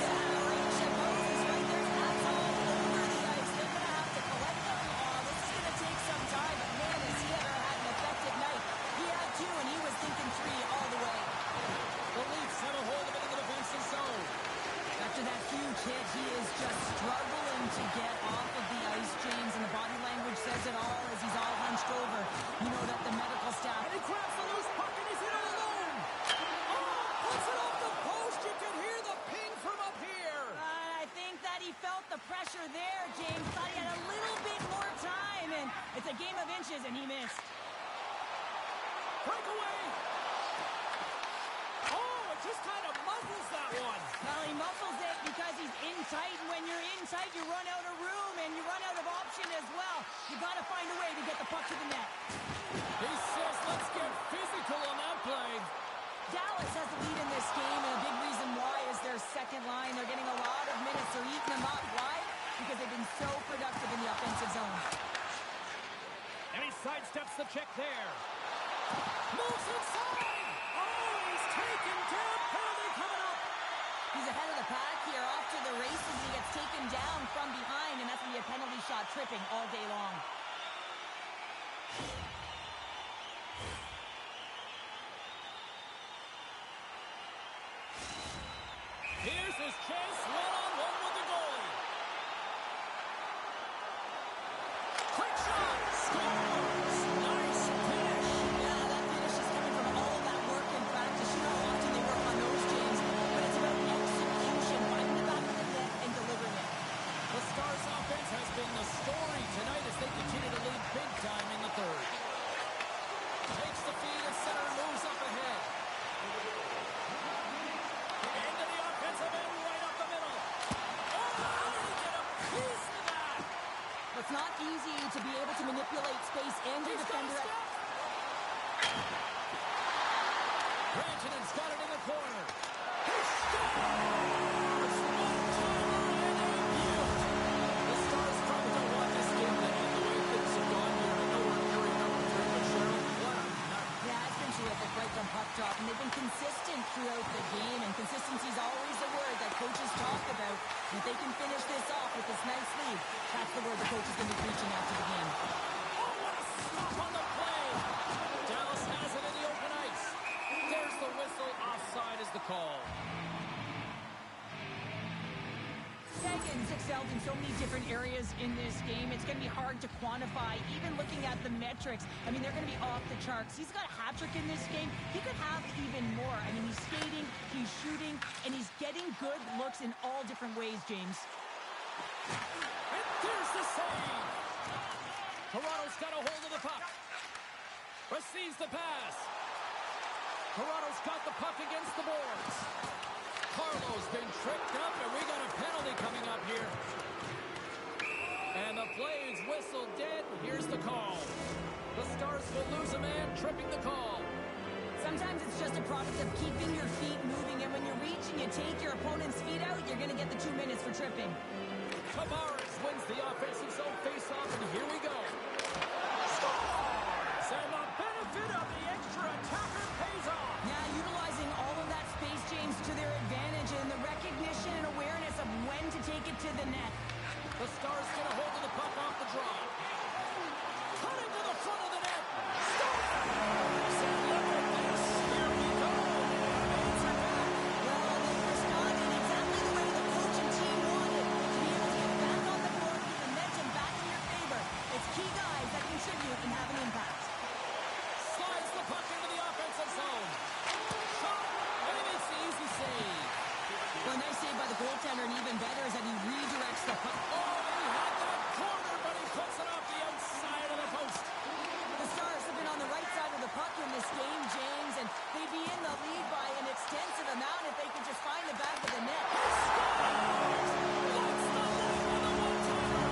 Yeah, Ray Chabot is right there. That's all over the ice. They're going to have to collect them. This is going to take some time, but man, has he ever had an effective night. He had 2, and he was thinking 3 all the way. The Leafs have a hold of it in the defensive zone. After that huge hit, he is just struggling to get off of the ice, James, and the body language says it all as he's all hunched over. You know that the medical staff... And he grabs the loose puck and he's in all alone. Oh, puts it off the post. You can hear the ping from up here. I think that he felt the pressure there, James. Thought he had a little bit more time, and it's a game of inches, and he missed. Breakaway. Oh, it just kind of muffles that one. Well, he muffles it because he's in tight, and when you're in tight, you run out of room, and you run out of option as well. You got to find a way to get the puck to the net. He says, let's get physical on that play. Dallas has the lead in this game, and a big reason why is their second line. They're getting a lot of minutes. They're eating them up. Why? Because they've been so productive in the offensive zone. kick there. Moves inside. Oh, he's taken down. Penalty coming up. He's ahead of the pack here, off to the races. He gets taken down from behind, and that's going to be a penalty shot, tripping all day long. Here's his chance, one-on-one with the goalie. Quick shot, scores! Nice finish. Yeah, that finish is coming from all of that work in practice. You know how often they work on those, James, but it's about execution, finding the back of the net and delivering it. The Stars' offense has been the story tonight as they continue to lead big time in the third. Takes the feed and center moves up ahead. Into the offensive end, right up the middle. Oh, how did he get a piece of that? It's not easy to be able to manipulate space and your defender. Rantanen's got it in the corner. He scores! One-timer and a beaut. The Stars probably don't want this game to end the way things have gone here. I know we're carrying number 3, but Cheryl, what a night. Yeah, it's been terrific right from puck drop, and they've been consistent throughout the game, and consistency is always a word that coaches talk about. And if they can finish this off with this nice lead, that's the word the coach is going to be preaching after the game. Oh, what a stop on the play. Dallas has it in the open ice. There's the whistle. Offside is the call. Sagan's excelled in so many different areas in this game. It's going to be hard to quantify, even looking at the metrics. I mean, they're going to be off the charts. He's got a hat trick in this game. He could have even more. I mean, he's skating, he's shooting, and he's getting good looks in all different ways, James. And there's the save. Toronto's got a hold of the puck. Receives the pass. Toronto's got the puck against the boards. Carlo's been tripped up, and we got a penalty coming up here. And the play is whistled dead. Here's the call. The Stars will lose a man, tripping the call. Sometimes it's just a product of keeping your feet moving, and when you're reaching, you take your opponent's feet out, you're going to get the 2 minutes for tripping. Tavares wins the offensive zone faceoff, and here we go. Scores! And the benefit of the extra attacker pays off. Yeah, utilizing all of that space, James, to their advantage, and the recognition and awareness of when to take it to the net. The Stars get a hold of the puck off the draw. Cutting to the front of the net. Scores! And look at this. Here we go. Answer back. Well, they've responded exactly the way the coach and team wanted. To be able to get back on the board, get the momentum back in your favor. It's key guys that contribute and have an impact. Slides the puck into the offensive zone. Shot, and he makes the easy save. Well, a nice save by the goaltender, and even better is that he redirects the puck. Oh, he had that corner, but he puts it off the outside of the post. The Stars have been on the right side of the puck in this game, James, and they'd be in the lead by an extensive amount if they could just find the back of the net. That's the leg on the one-timer.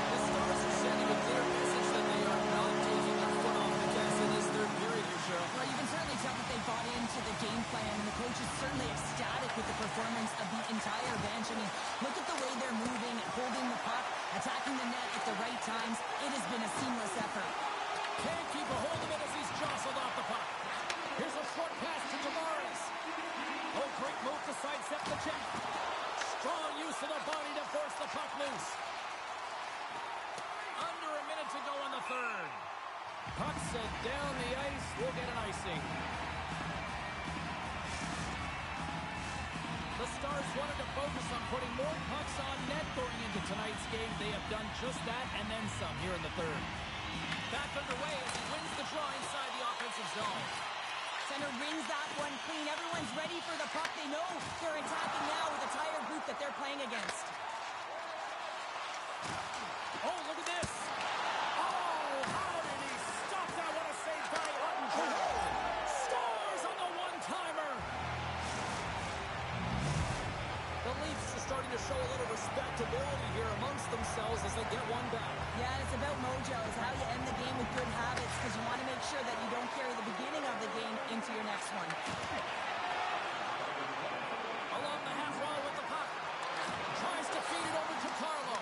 The Stars are sending a clear message that they are not taking their foot off the gas in this third period here, Cheryl. Well, you can certainly tell that they bought into the game plan, and the coach is certainly ecstatic with the performance of the entire bench. I mean, look at the way they're moving, holding the puck, attacking the net at the right times. It has been a seamless effort. Can't keep a hold of it as he's jostled off the puck. Here's a short pass to Tavares. Oh, great move to sidestep the check. Strong use of the body to force the puck loose. Under a minute to go in the third. Puck set down the ice. We'll get an icing. The Stars wanted to focus on putting more pucks on net going into tonight's game. They have done just that and then some here in the third. Back underway as he wins the draw inside the offensive zone. Center rings that one clean. Everyone's ready for the puck. They know they're attacking now with the tired group that they're playing against. Oh, look at this. Oh, how did he stop that? What a save by Ottinger. Scores on the one-timer. The Leafs are starting to show a little respectability here amongst themselves as they get one back. Yeah, it's about mojo. It's how you end the game with good habits, because you want to make sure that you don't carry the beginning of the game into your next one. Along the half wall with the puck. Tries to feed it over to Carlo.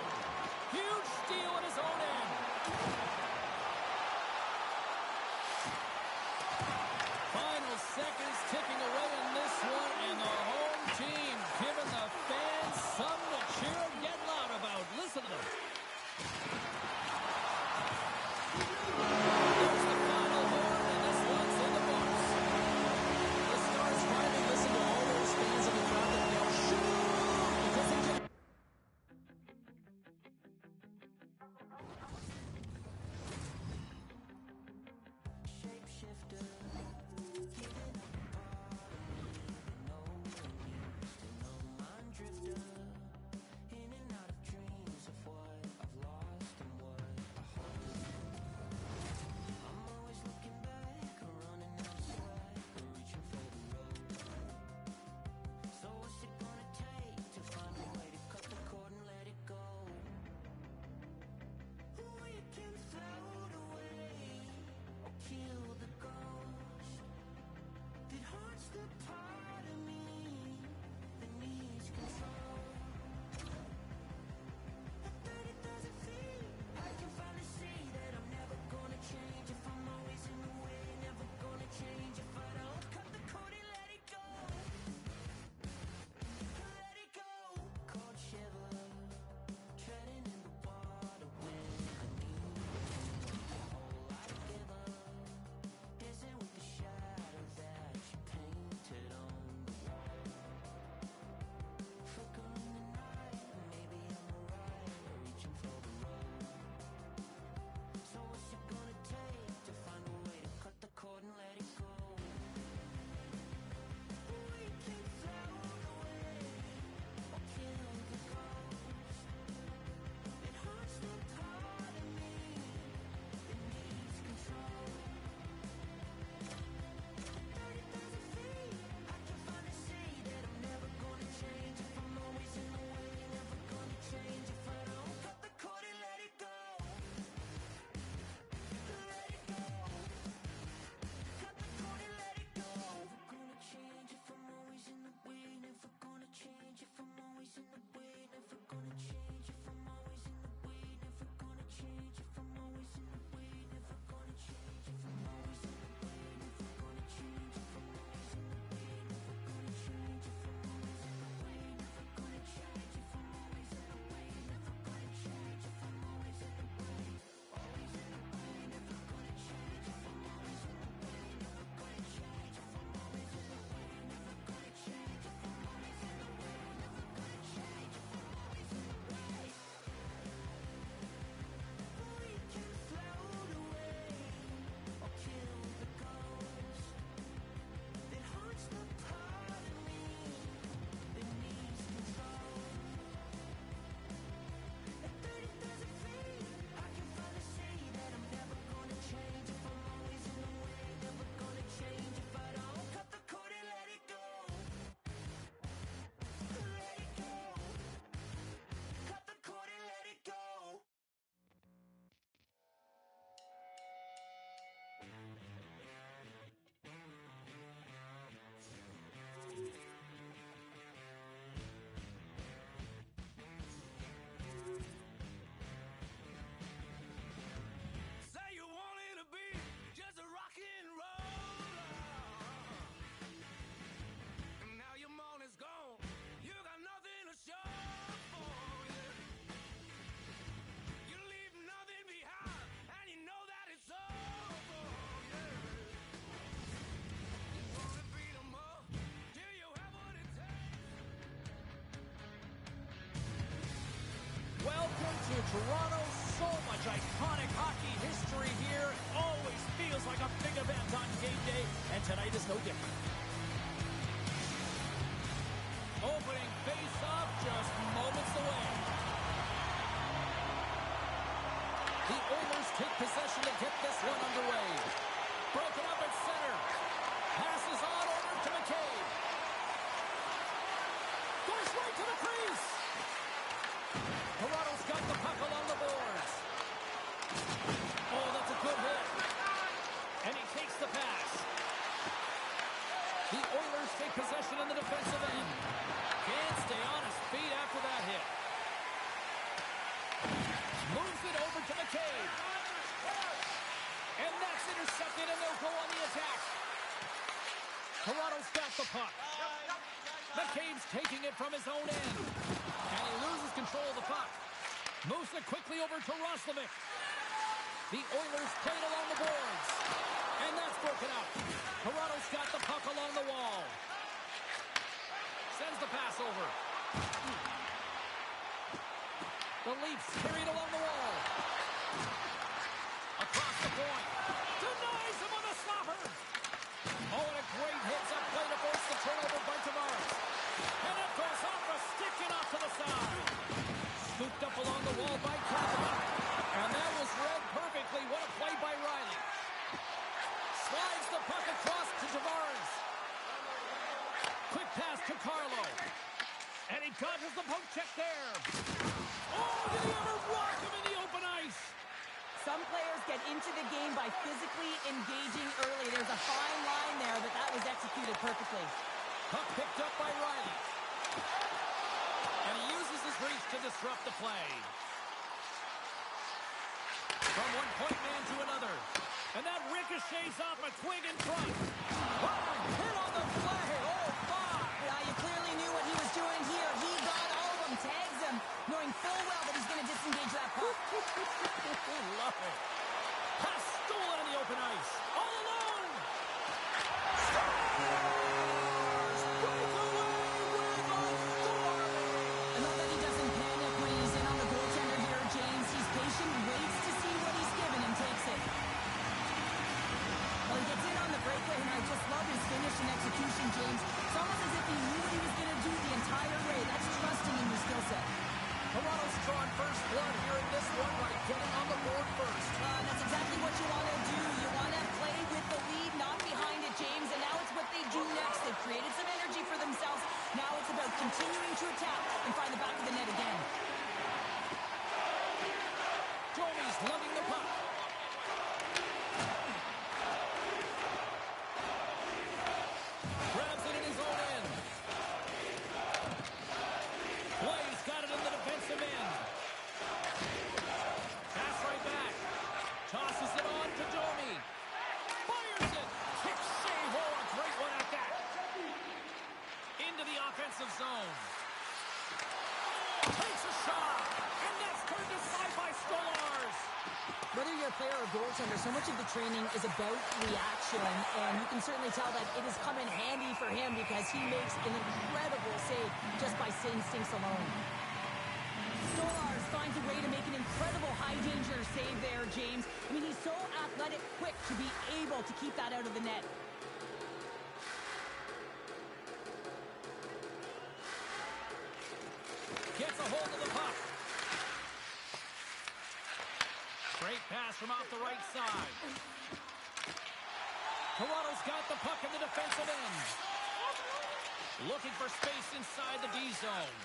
Huge steal at his own end. Toronto, so much iconic hockey history here. Always feels like a big event on game day, and tonight is no different. Opening face-off just moments away. The Oilers take possession to get this one underway. Broken up at center. Passes on over to McCabe. Goes right to the crease. Toronto's got the puck along the boards. Oh, that's a good hit. And he takes the pass. The Oilers take possession in the defensive end. Can't stay on his feet after that hit. Moves it over to McCabe. And that's intercepted, and they'll go on the attack. Toronto's got the puck. McCabe's taking it from his own end. And he loses control of the puck. Moves it quickly over to Roslovic. The Oilers play it along the boards. And that's broken up. Toronto's got the puck along the wall. Sends the pass over. The Leafs carried along the wall. Across the point. Denies him on a stopper. Oh, and a great hits up play to force the turnover by Tavares. And it goes off a stick and off to the side. Scooped up along the wall by Kuzma. And that was read perfectly. What a play by Riley. Slides the puck across to Tavares. Quick pass to Carlo. And he dodges the poke check there. Oh, did he ever rock him in the open ice? Some players get into the game by physically engaging early. There's a fine line there, but that was executed perfectly. Puck picked up by Riley. And he uses his reach to disrupt the play. From one point man to another. And that ricochets off a twig in front. Oh, hit on the flag. Oh, my. Yeah, you clearly knew what he was doing here. He got all of them, tags them, knowing full well that he's going to disengage that puck. Love it. Pass stolen on the open ice. All alone. I love that he doesn't panic when he's in on the goaltender here, James. He's patient, waits to see what he's given, and takes it. Well, he gets in on the breakaway, and I just love his finish and execution, James. It's almost as if he knew what he was going to do the entire way. That's trusting in your skill set. Toronto's drawn first blood here in this one by getting on the board first. That's exactly what you want to do. You want to play with the lead, not behind it, James. And now it's what they do next. They've created some energy for themselves. Now it's about continuing to attack and find the back of the net again. Joey's lugging the puck. Grabs it in his own end. Blaze got it in the defensive end. Pass right back. Tosses it on to Domi. Fires it. Kick save. Oh, a great one at that. Into the offensive zone. Takes a shot. And that's turned aside by Stolarz. Whether you're a player or goaltender, so much of the training is about reaction, and you can certainly tell that it has come in handy for him because he makes an incredible save just by instincts alone. Stolarz finds a way to make an incredible high-danger save there, James. I mean, he's so athletic, quick to be able to keep that out of the net. Gets a hold of the puck. Great pass from off the right side. Toronto's got the puck in the defensive end. Looking for space inside the D zone.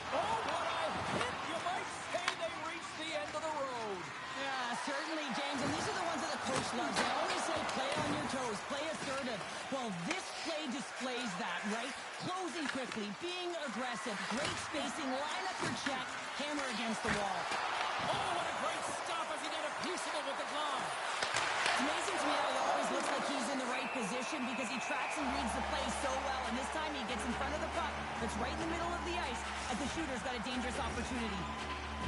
Oh, what a hit! You might say they reached the end of the road. Yeah, certainly, James. And these are the ones that the coach loves. They always say play on your toes, play assertive. Well, this play displays that, right? Closing quickly, being aggressive, great spacing, line up your check, hammer against the wall. Oh, what a great stop as he made a piece of it with the glove. It's amazing to me how he always looks like he's in the right position because he tracks and reads the play so well. And this time he gets in front of the puck that's right in the middle of the ice as the shooter's got a dangerous opportunity.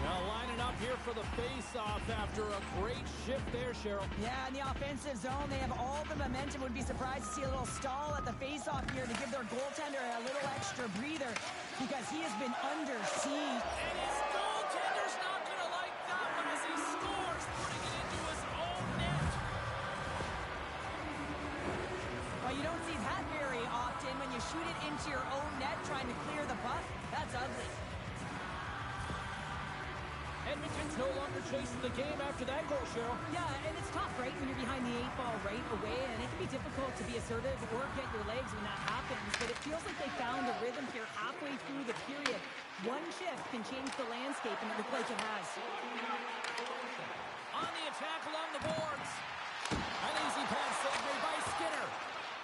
Now lining up here for the face-off after a great shift there, Cheryl. Yeah, in the offensive zone, they have all the momentum. Would be surprised to see a little stall at the face-off here to give their goaltender a little extra breather because he has been under siege. And he still Goaltender's not going to like that one as he scores, putting it into his own net. Well, you don't see that very often when you shoot it into your own net trying to clear the puck. That's ugly. Edmonton's no longer chasing the game after that goal, Cheryl. Yeah, and it's tough, right, when you're behind the 8 ball right away, and it can be difficult to be assertive or get your legs when that happens, but it feels like they found a rhythm here halfway through the period. One shift can change the landscape, and it looks like it has. On the attack along the boards. An easy pass saved there by Skinner.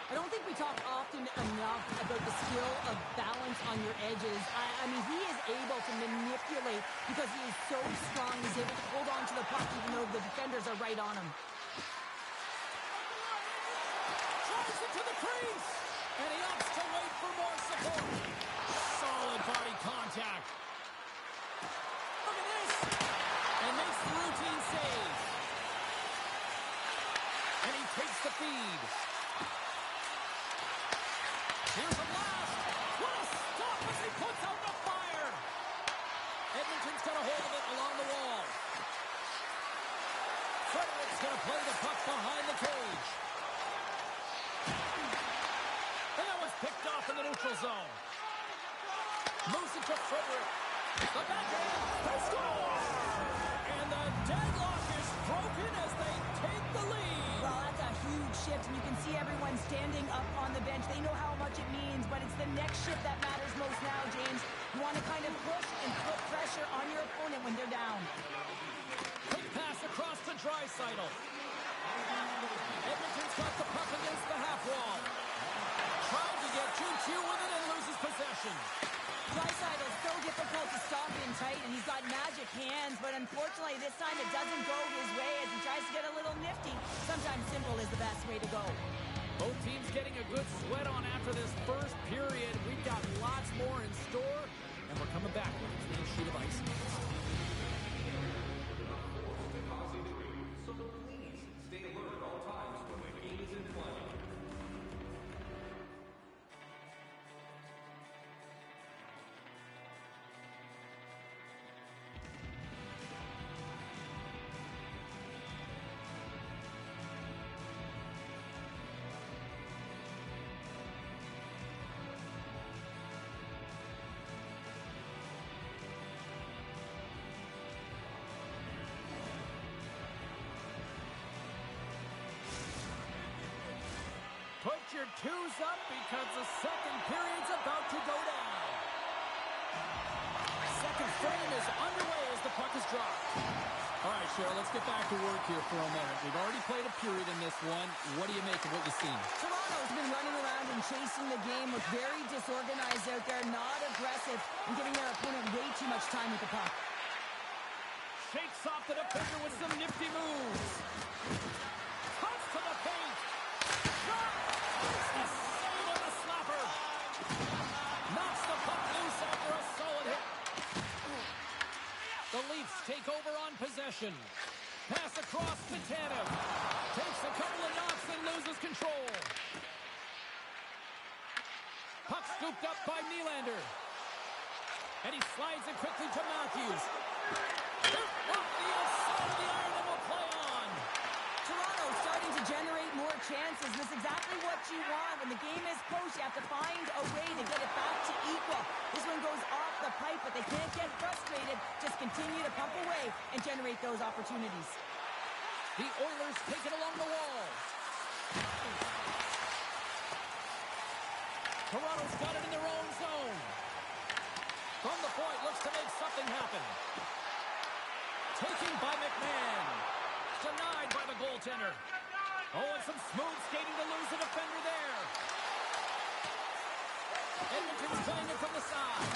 I don't think we talk often enough about the skill of balance on your edges. I mean, he is able to manipulate because he is so strong. He's able to hold on to the puck even though the defenders are right on him. Drives it to the crease. And he opts to wait for more support. Solid body contact. Look at this. And makes the routine save. And he takes the feed. Here's a blast. What a stop as he puts out the fire. Edmonton's got a hold of it along the wall. Frederick's going to play the puck behind the cage. And that was picked off in the neutral zone. Moves it to Frederick. The backhand. They score! And the deadlock is broken as they take the lead. Well, that's a huge shift, and you can see everyone standing up on the bench. They know how much it means, but it's the next shift that matters most now, James. You want to kind of push and put pressure on your opponent when they're down. Quick pass across to Draisaitl. Edmonton's got the puck against the half wall. Trying to get 2-2 with it and loses possession. Draisaitl's so difficult to stop in tight, and he's got magic hands, but unfortunately this time it doesn't go his way as he tries to get a little nifty. Sometimes simple is the best way to go. Both teams getting a good sweat on after this first period. We've got lots more in store, and we're coming back with a clean sheet of ice. So please stay alert at all times when the game is in play. Put your twos up because the second period's about to go down. Second frame is underway as the puck is dropped. All right, Cheryl, let's get back to work here for a moment. We've already played a period in this one. What do you make of what you've seen? Toronto's been running around and chasing the game, look very disorganized out there, not aggressive, and giving their opponent way too much time with the puck. Shakes off the defender with some nifty moves. Cuts to the paint. Shot! It's the save of the slapper. Knocks the puck loose after a solid hit. The Leafs take over on possession. Pass across to Tanev. Takes a couple of knocks and loses control. Puck scooped up by Nylander. And he slides it quickly to Matthews. Off the outside of the iron and will play on. Toronto starting to generate more chances. This is exactly what you want. When the game is close, you have to find a way to get it back to equal. This one goes off the pipe, but they can't get frustrated. Just continue to pump away and generate those opportunities. The Oilers take it along the wall. Toronto's got it in their own zone. From the point, looks to make something happen. Taken by McMahon. Denied by the goaltender. Oh, and some smooth skating to lose the defender there. Edmonton's playing it from the side.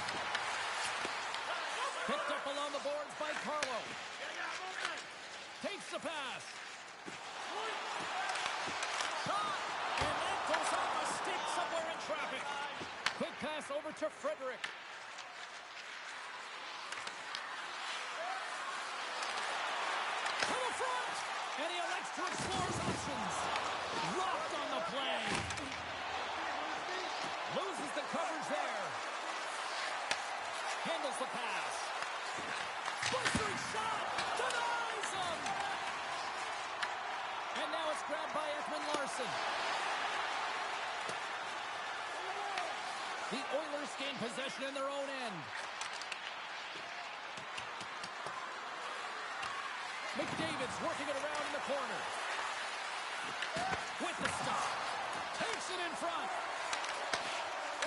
Picked up along the boards by Carlo. Takes the pass. Shot! And that goes off a stick somewhere in traffic. Quick pass over to Frederick. To the front! And he elects to explore his options. Rocked on the play. Loses the coverage there. Handles the pass. Blistering shot! Denies him! And now it's grabbed by Nhl26. The Oilers gain possession in their own end. McDavid's working it around in the corner. With the stop. Takes it in front.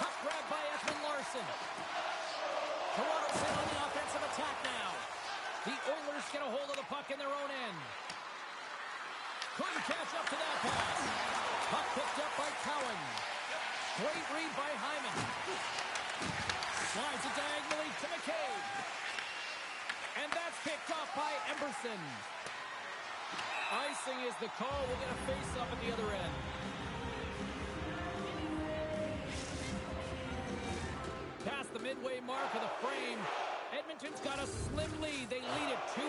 Puck grabbed by Nhl26. Toronto's in on the offensive attack now. The Oilers get a hold of the puck in their own end. Couldn't catch up to that pass. Puck picked up by Cowan. Great read by Hyman. Slides it diagonally to McCabe. And that's picked up by Emberson. Icing is the call. We'll get a face-up at the other end. Past the midway mark of the frame. Edmonton's got a slim lead. They lead it 2-1.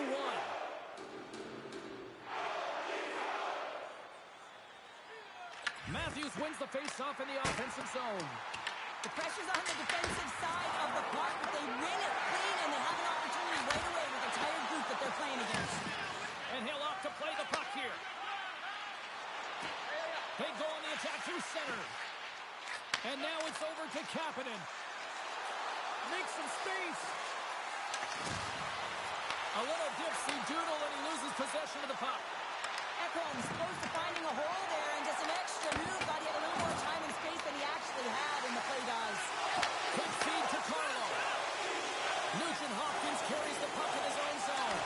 Matthews wins the face-off in the offensive zone. The pressure's on the defensive side of the puck, but they win it clean, and they have an opportunity right away with a tired group that they're playing against. And he'll opt to play the puck here. They go on the attack through center. And now it's over to Kapanen. Makes some space. A little dipsy doodle, and he loses possession of the puck. Ekholm's close to finding a hole there, and just an extra move, but he had a little more time and space than he actually had in the play, guys. Quick feed to Carlo. Nugent Hopkins carries the puck in his own zone.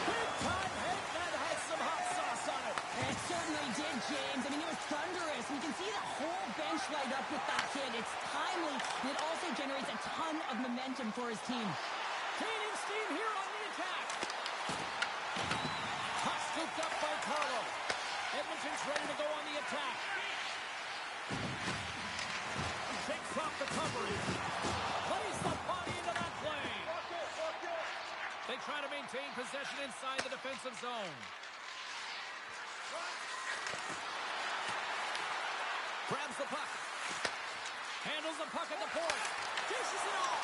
Big time hit that had some hot sauce on it. It certainly did, James. I mean, it was thunderous. We can see the whole bench light up with that hit. It's timely, and it also generates a ton of momentum for his team. Gaining steam here on the attack. Puck scooped up by Carlo. Edmonton's ready to go on the attack. Shakes off the coverage. Plays the body into that play. They try to maintain possession inside the defensive zone. Grabs the puck. Handles the puck at the point. Dishes it off.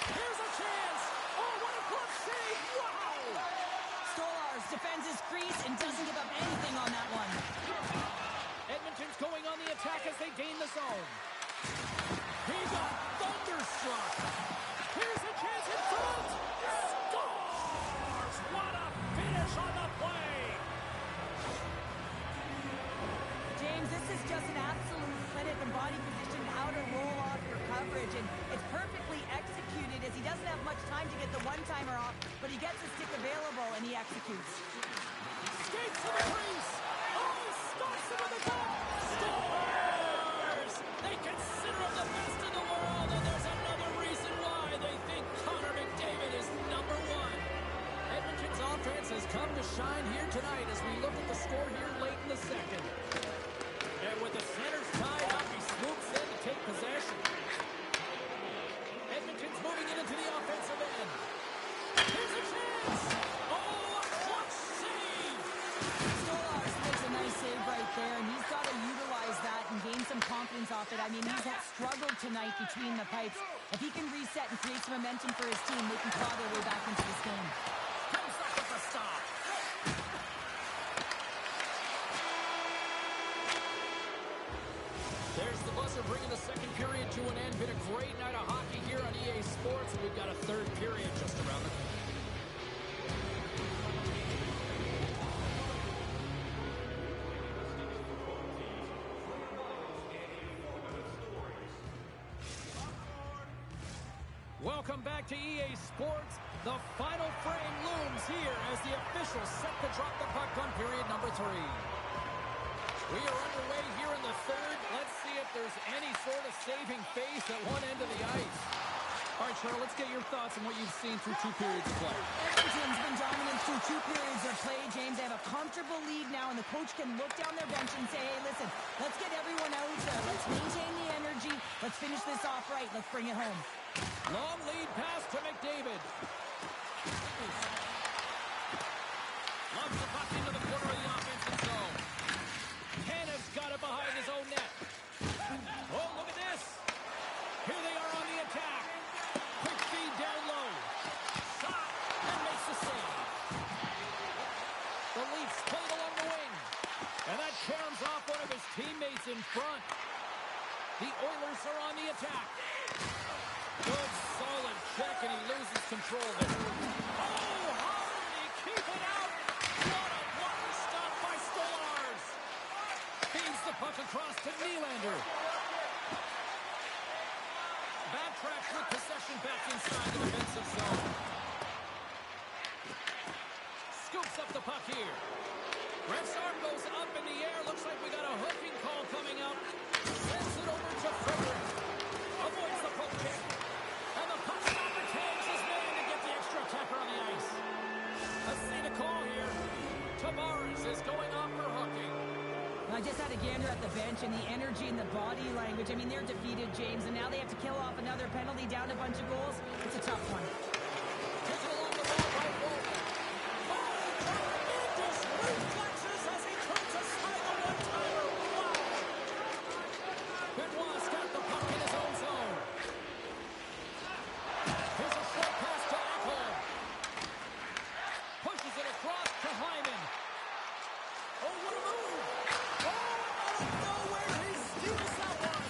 Here's a chance. Oh, what a glove save. Wow. Stolarz defends his crease and doesn't give up anything on that one. Edmonton's going on the attack as they gain the zone. He got thunderstruck. Here's a chance in front. Scores! What a finish on the play. James, this is just an absolute clinic and body position, how to roll off your coverage, and it's perfectly executed as he doesn't have much time to get the one-timer off, but he gets the stick available and he executes. Skates to the crease. Oh, he stops him with the top. Scores! They consider him the best in the world, and there's another reason why they think Connor McDavid is number one. Edmonton's offense has come to shine here tonight as we look at the score here late in the second. And with the centers tied up, he swoops in to take possession. Edmonton's moving it into the offensive end. Here's a chance! Oh, a clutch save! Stolarz makes a nice save right there, and he's got to utilize that and gain some confidence off it. I mean, he's struggled tonight between the pipes. If he can reset and create some momentum for his team, they can claw their way back into this game. Comes up with the stop. There's the buzzer bringing the second period to an end. Been a great night of hockey here on EA Sports. We've got a third period just around the corner. Welcome back to EA Sports. The final frame looms here as the officials set to drop the puck on period number 3. We are underway here in the third. Let's see if there's any sort of saving face at one end of the ice. All right, Cheryl, let's get your thoughts on what you've seen through 2 periods of play. Edmonton's been dominant through 2 periods of play, James. They have a comfortable lead now, and the coach can look down their bench and say, hey, listen, let's get everyone out there. Let's maintain the energy. Let's finish this off right. Let's bring it home. Long lead pass to McDavid. Loves the puck into the corner of the offensive zone. Canada's got it behind his own net. Oh, look at this. Here they are on the attack. Quick feed down low. Ref's arm goes up in the air. Looks like we got a hooking call coming up. Sends it over to Frederick. Avoids the poke kick. And the puck stopper tags his man to get the extra attacker on the ice. Let's see the call here. Tavares is going off for hooking. I just had a gander at the bench, and the energy and the body language. I mean, they're defeated, James, and now they have to kill off another penalty, down a bunch of goals. It's a tough one. Takes it along the wall by Walden. Oh, tremendous reflexes as he turns aside the one-timer. Wow. Benoit's got the puck in his own zone. Here's a short pass to Ekholm. Pushes it across to Hyman. Oh, what a move! Oh, out of nowhere, he steals that one!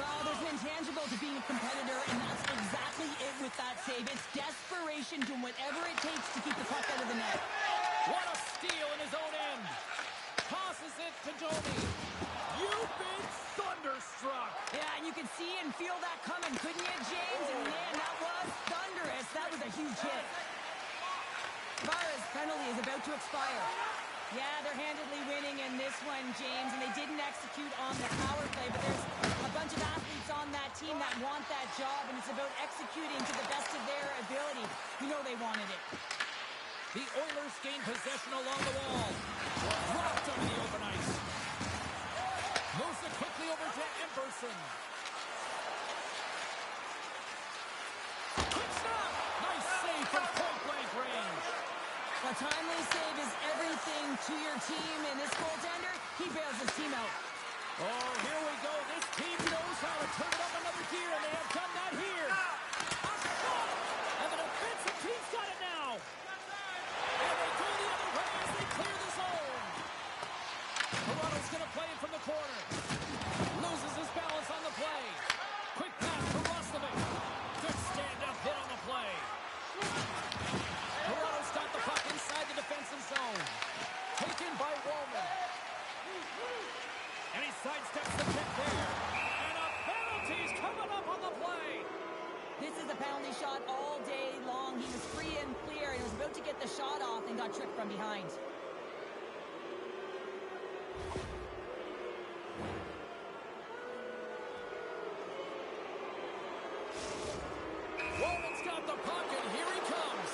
Well, there's an intangible to being a competitor, and that's exactly it with that save. It's desperation, doing whatever it takes to keep the puck out of the net. What a steal in his own end! Tosses it to Domi. You've been thunderstruck! Yeah, and you could see and feel that coming, couldn't you, James? And man, that was thunderous. That was a huge hit. Vara's penalty is about to expire. Yeah, they're handedly winning in this one, James, and they didn't execute on the power play, but there's a bunch of athletes on that team that want that job, and it's about executing to the best of their ability. You know they wanted it. The Oilers gain possession along the wall. Dropped on the open ice. Moves it quickly over to Emberson. Quick stop! Nice save from point-blank range. A timely save is everything to your team, and this goaltender, he bails his team out. Oh, here we go. This team knows how to turn it up another gear, and they have done that here. A shot! And the defensive team's got it now. And they go the other way as they clear the zone. Toronto's going to play it from the corner. Loses his balance on the play. Quick pass to Roslovic. Good stand-up hit on the play. Toronto's got the puck inside the defensive zone. Taken by Walden. And he sidesteps the pick there. And a penalty's coming up on the play. This is a penalty shot all day long. He was free and clear, and he was about to get the shot off and got tripped from behind. Walden's got the puck, and here he comes.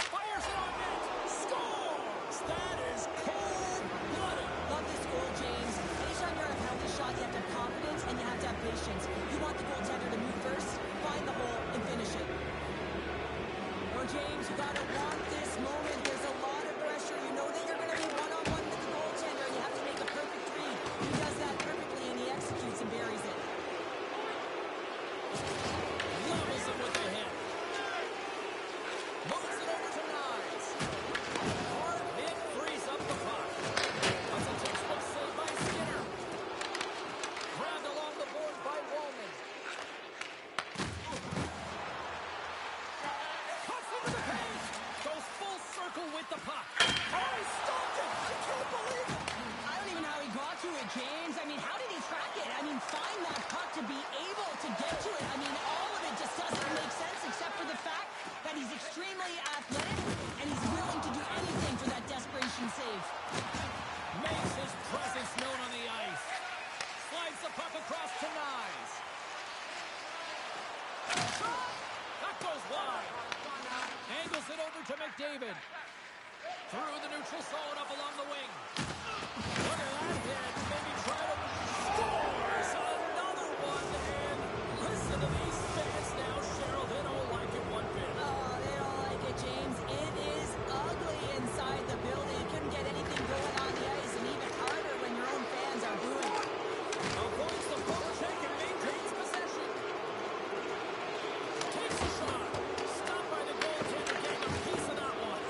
Fires it on net. Scores! That is cold-blooded. Love this goal, James. Anytime you're on a penalty shot, you have to have confidence and you have to have patience. You want the goaltender to move first, find the hole, and finish it. Or James, you gotta want this moment. There's a lot of pressure. You know that you're gonna be one-on-one with the goaltender, and you have to make a perfect read. He does that perfectly, and he executes and buries it. Levels him with the hit. Moves it over to Nyes. Hard hit frees up the puck. That's a textbook save by Skinner. Grabbed along the board by Walden. Cuts into the paint. Goes full circle with the puck. Oh, he stopped it. I can't believe it. I don't even know how he got to it, James. I mean, how did he track it? I mean, find that puck to be able to get to it. I mean, all of it just doesn't make sense except for the fact that he's extremely athletic and he's willing to do anything for that desperation save. Makes his presence known on the ice. Slides the puck across to Nyes. That goes wide. Angles it over to McDavid. Through the neutral zone up along the wing. Look at that hit. Maybe try to scores another one. And listen to these fans now, Cheryl. They don't like it one bit. Oh, they don't like it, James. It is ugly inside the building. You couldn't get anything going on the ice, and even harder when your own fans are booing. Avoids the poke check and maintains possession. Takes a shot. Stopped by the goaltender, getting a piece of that one.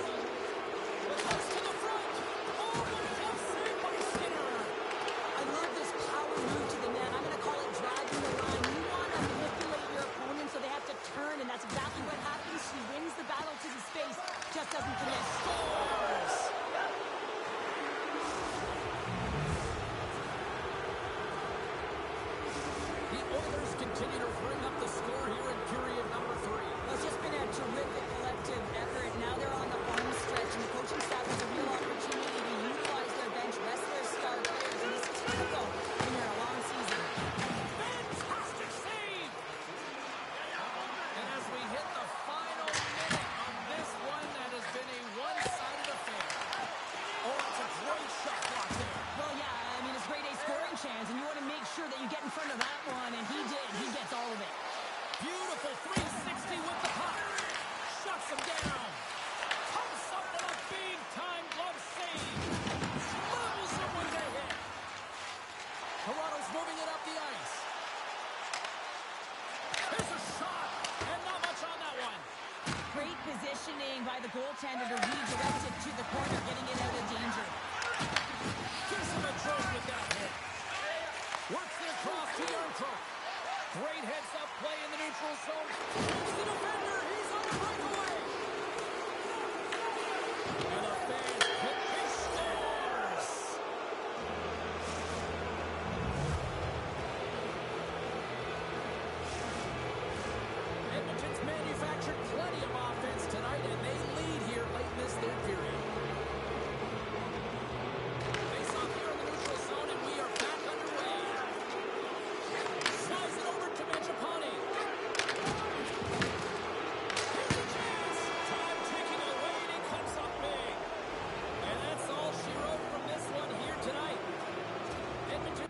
Cuts to the front. Oh, but tough save by Skinner. I love this power move to the net. I'm going to call it dragging the line. You want to manipulate your opponent so they have to turn, and that's exactly what happens. He wins the battle to the space, just doesn't finish. Scores! The Oilers continue to bring up the score here in period number 3. Well, it's just been a terrific collective effort. Now they're on goaltender to redirect it to the corner, getting it out of danger. Gives him a jolt with that hit. Works it across the arm. Great heads-up play in the neutral zone. Here's the defender. He's on the breakaway. And the fans pick. He scores. Edmonton's manufactured plenty of offense tonight, and they lead here late in this third period. Face-off here in the neutral zone, and we are back underway. Slides it over to Mangiapane. Here's a chance. Time ticking away, and he comes up big. And that's all she wrote from this one here tonight. Edmonton.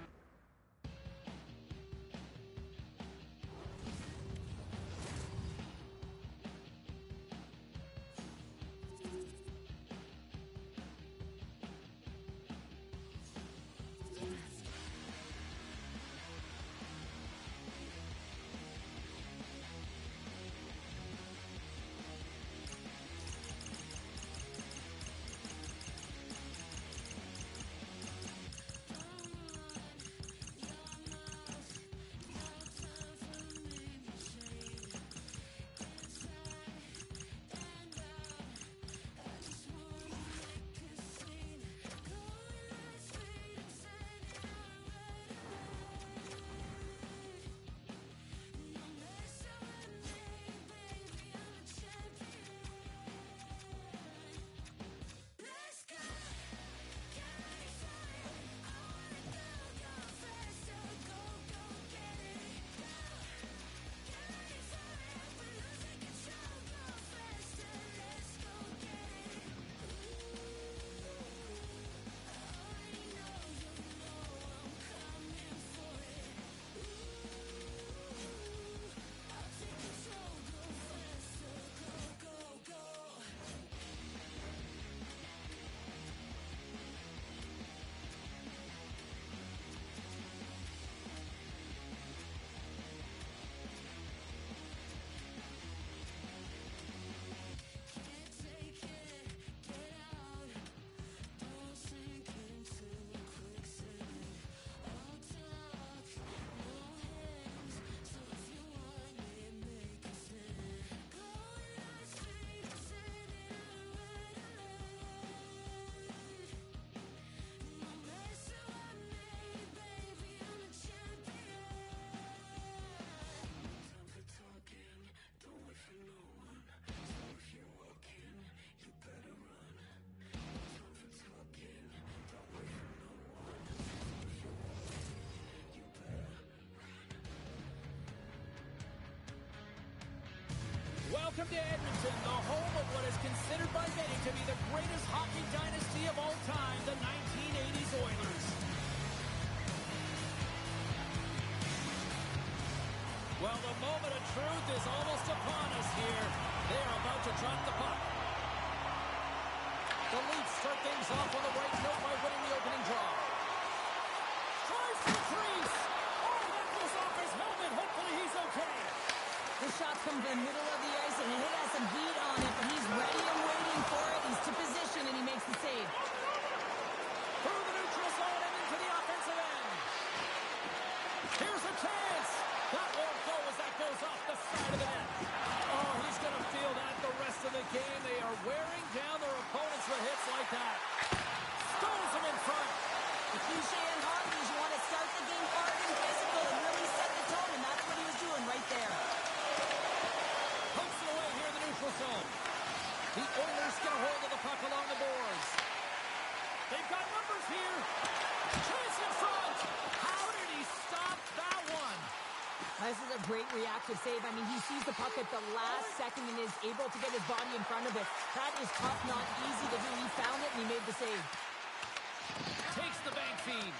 Welcome to Edmonton, the home of what is considered by many to be the greatest hockey dynasty of all time, the 1980s Oilers. Well, the moment of truth is almost upon us here. They are about to drop the puck. The Leafs start things off on the right note by winning the opening draw. Tries to crease. Oh, that goes off his helmet. Hopefully he's okay. The shot comes in the middle of the ice, and it has some heat on it, but he's ready and waiting for it. He's to position, and he makes the save. Through the neutral zone and into the offensive end. Here's a chance. That won't go as that goes off the side of the net. Oh, he's going to feel that the rest of the game. They are wearing down their opponents with hits like that. Stones him in front. The cliche in hockey is you want to start the game hard and physical and really set the tone, and that's what he was doing right there. Pumps it away here in the neutral zone. The Oilers get a hold of the puck along the boards. They've got numbers here. Chase in front. How did he stop that one? This is a great reactive save. I mean, he sees the puck at the last second and is able to get his body in front of it. That is tough, not easy to do. He found it and he made the save. Takes the bank feed.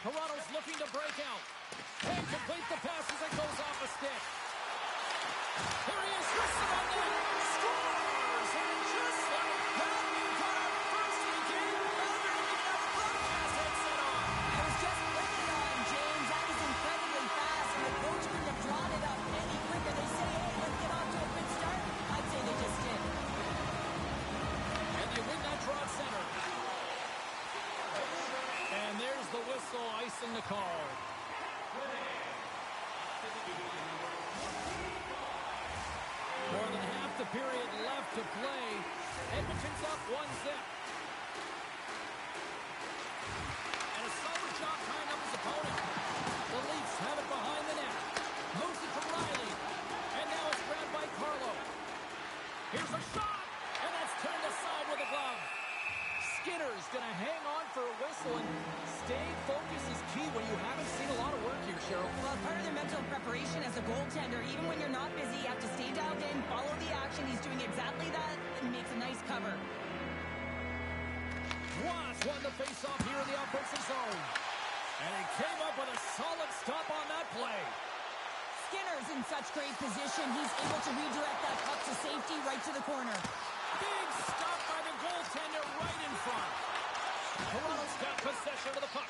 Toronto's looking to break out. And complete the pass as it goes off a stick. Here he is, wristed on net. Scores! And just like that, we got our first of the game. Another even as the broadcast headset on. I was just putting it on, James. That was incredibly fast, and the coach couldn't have drawn it up any quicker. They say, hey, let's get off to a good start. I'd say they just did. Cheryl? Well, part of their mental preparation as a goaltender, even when you're not busy, you have to stay dialed in, follow the action. He's doing exactly that and makes a nice cover. Ross won the faceoff here in the offensive zone. And he came up with a solid stop on that play. Skinner's in such great position. He's able to redirect that puck to safety right to the corner. Big stop by the goaltender right in front. Toronto's got possession of the puck.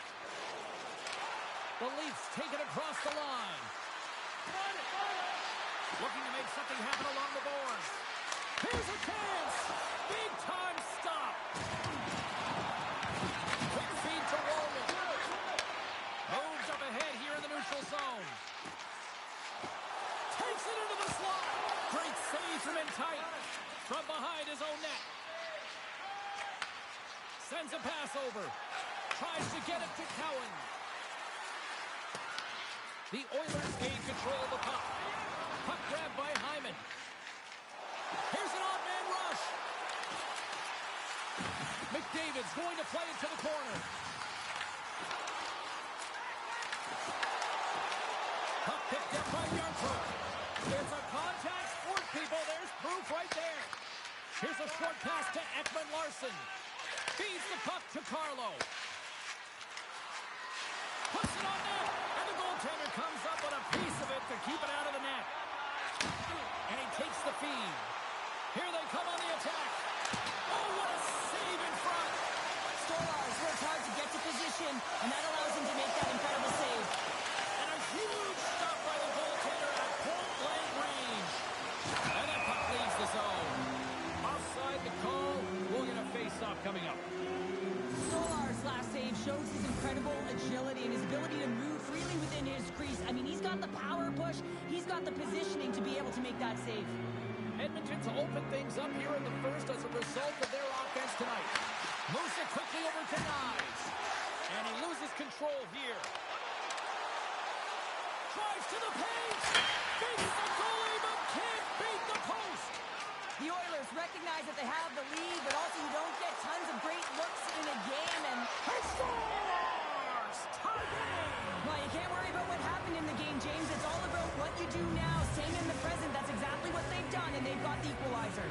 The Leafs take it across the line. Looking to make something happen along the boards. Here's a chance. Big time stop. Quick feed to Roman. Moves up ahead here in the neutral zone. Takes it into the slot. Great save from in tight. From behind his own net. Sends a pass over. Tries to get it to Cowan. The Oilers gain control of the puck. Puck grabbed by Hyman. Here's an odd man rush. McDavid's going to play it to the corner. Puck picked up by Yarncrook. It's a contact sport, people. There's proof right there. Here's a short pass to Ekman-Larsson. Feeds the puck to Carlo. Puts it on net. And the goaltender comes up with a piece of it to keep it out of the net. And he takes the feed. Here they come on the attack. Oh, what a save in front. Stolarz works hard to get to position, and that allows him to make that incredible save. And a huge stop by the goaltender at point-blank range. And that puck leaves the zone. Offside the call. We'll get a face-off coming up. Stolarz's last save shows his incredible agility and his ability to move freely within his crease. I mean, he's got the power push. He's got the positioning to be able to make that save. Edmonton's opened things up here in the first as a result of their offense tonight. Moves it quickly over to Knies. And he loses control here. Drives to the paint. Beats the goalie, but can't beat the post. The Oilers recognize that they have the lead, but also you don't get tons of great looks in a game. And He scores! Tie game! well, you can't worry about what happened in the game, James. It's all about what you do now, staying in the present. That's exactly what they've done, and they've got the equalizer.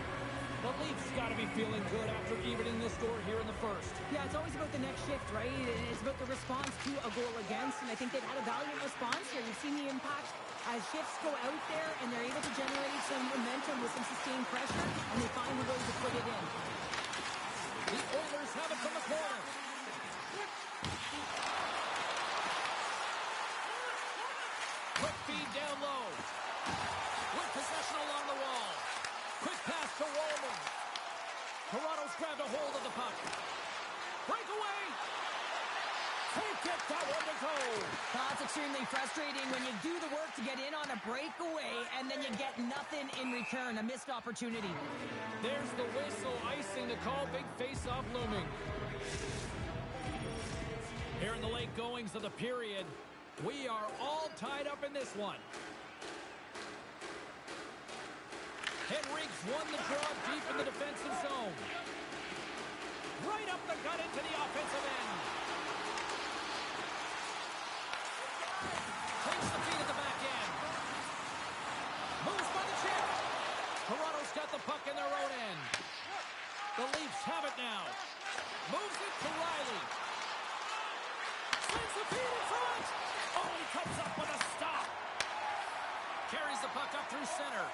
The Leafs got to be feeling good after evening the score here in the first. Yeah, it's always about the next shift, right? It's about the response to a goal against, and I think they've had a valiant response here. You've seen the impact as shifts go out there, and they're able to generate some momentum with some sustained pressure, and they find a way to put it in. The Oilers have it from the corner. Quick feed down low. With possession along the wall. Quick pass to Roman. Toronto's grabbed a hold of the puck. Breakaway. Can't get that one to go. That's extremely frustrating when you do the work to get in on a breakaway, and then you get nothing in return, a missed opportunity. There's the whistle, icing the call. Big face-off looming. Here in the late goings of the period, we are all tied up in this one. Henrique's won the draw deep in the defensive zone. Right up the gut into the offensive end. Takes the feed at the back end. Moves by the chip. Toronto's got the puck in their own end. The Leafs have it now. Moves it to Riley. Sends the feed in front. Oh, he comes up with a stop. Carries the puck up through center.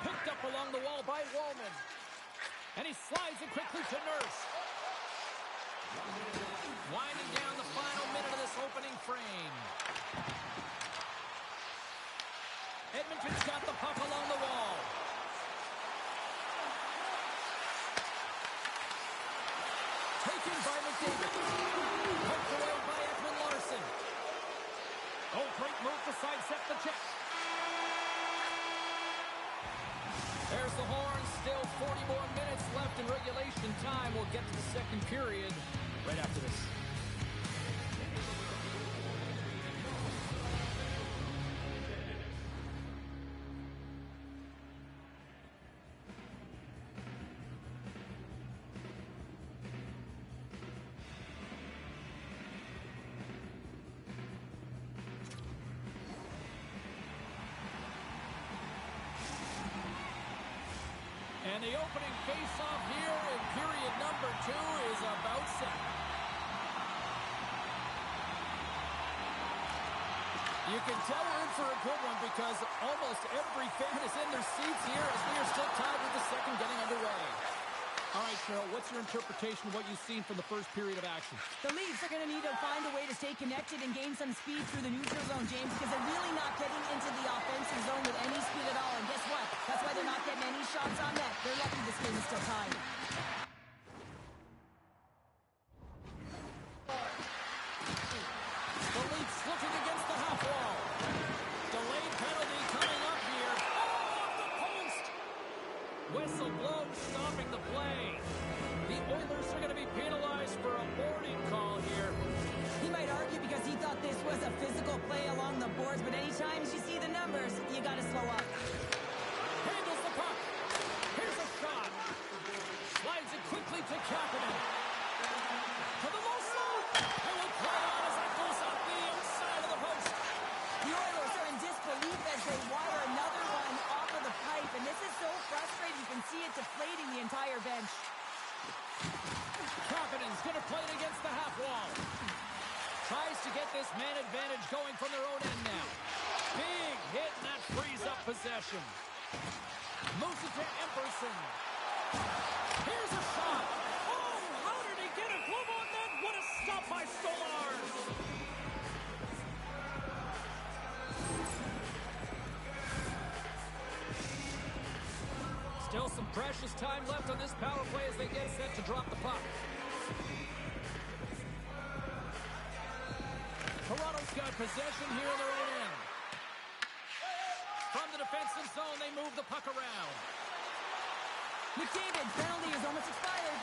Picked up along the wall by Wallman. And he slides it quickly to Nurse. Winding down the final minute of this opening frame. Edmonton's got the puck along the wall. Taken by McDavid. Poked away by Ekman-Larsson. Oh, great move to sidestep the check. There's the horn. Still 40 more minutes left in regulation time. We'll get to the second period right after this. And the opening face-off here in period number 2 is about set. You can tell we're in for a good one because almost every fan is in their seats here as we are still tied with the second getting underway. All right, Cheryl, what's your interpretation of what you've seen from the first period of action? The Leafs are going to need to find a way to stay connected and gain some speed through the neutral zone, James, because they're really not getting into the offensive zone with any speed at all. And guess what? That's why they're not getting any shots on net. They're lucky this game is still tied. The Leafs looking against the half wall. Delayed penalty coming up here. Oh, off the post! Whistle blows, stopping the play. The Oilers are going to be penalized for a boarding call here. He might argue because he thought this was a physical play along the boards, but anytime you see the numbers, you got to slow up. Handles the puck. Here's a shot. Slides it quickly to Kapanen. To the low slot. And will play on as that goes off the outside of the post. The Oilers are in disbelief as they wire another one off of the pipe, and this is so frustrating. You can see it deflating the entire bench. Kapanen's going to play it against the half wall. Tries to get this man advantage going from their own end now. Big hit, and that frees up possession. Moves it to Emberson. Here's a shot. Oh, how did he get a glove on that? What a stop by Stolars. Still some precious time left on this power play as they get set to drop the puck. Toronto's got possession here in their own end. From the defensive zone, they move the puck around. McDavid, penalty is almost expired.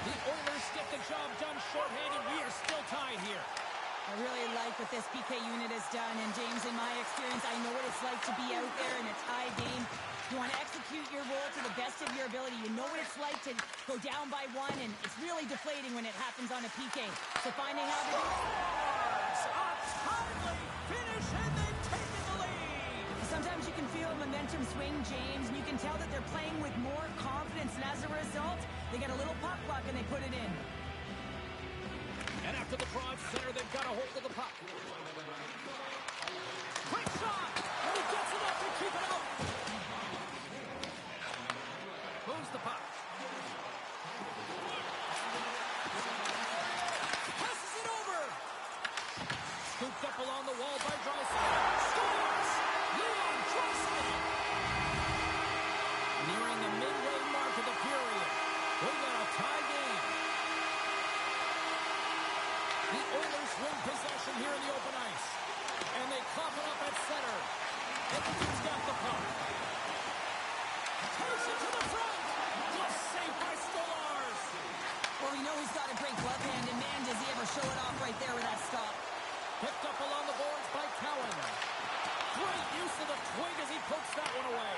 The Oilers get the job done shorthanded. We are still tied here. I really like what this PK unit has done, and James, in my experience, I know what it's like to be out there in a tie game. You want to execute your role to the best of your ability. You know what it's like to go down by one, and it's really deflating when it happens on a PK. So finding how to do it. A timely finish, and they've taken the lead. Sometimes you can feel a momentum swing, James, and you can tell that they're playing with more confidence, and as a result, they get a little puck luck and they put it in. And after the broad center, they've got a hold of the puck. Quick shot! And he gets it up to keep it out. Moves the puck. Passes it over. Scooped up along the wall by Draisaitl. Scores! Leon Draisaitl! Nearing the midway mark of the period. We've got a tie game. The Oilers win possession here in the open ice. And they cough it up at center. Edmonton's got the puck. Takes it to the front. Just saved by Stolars. Well, we know he's got a great glove hand, and man, does he ever show it off right there with that stop. Picked up along the boards by Cowan. Great use of the twig as he pokes that one away.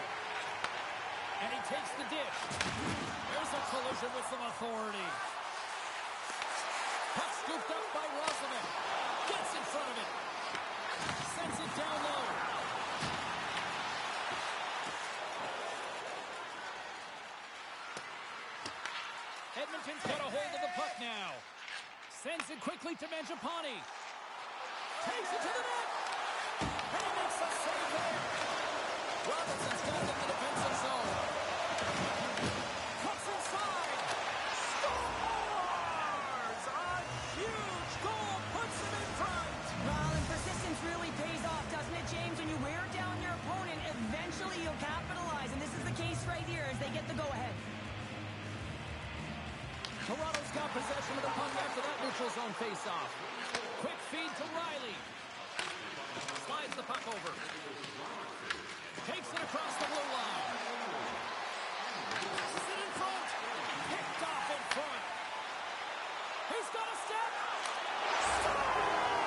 And he takes the dish. There's a collision with some authority. Puck scooped up by Rossman. Gets in front of it. Sends it down low. Edmonton's got a hold of the puck now. Sends it quickly to Mangiapane. Takes it to the net. And he makes a save there. Robinson's got it in the defensive zone. Cuts inside. Scores! A huge goal puts him in front. Well, and persistence really pays off, doesn't it, James? When you wear down your opponent, eventually you'll capitalize. And this is the case right here as they get the go-ahead. Toronto's got possession of the puck after that neutral zone face-off. Quick feed to Riley. Slides the puck over. Takes it across the blue line. Passes it in front. Picked off in front. He's got a step. Scores!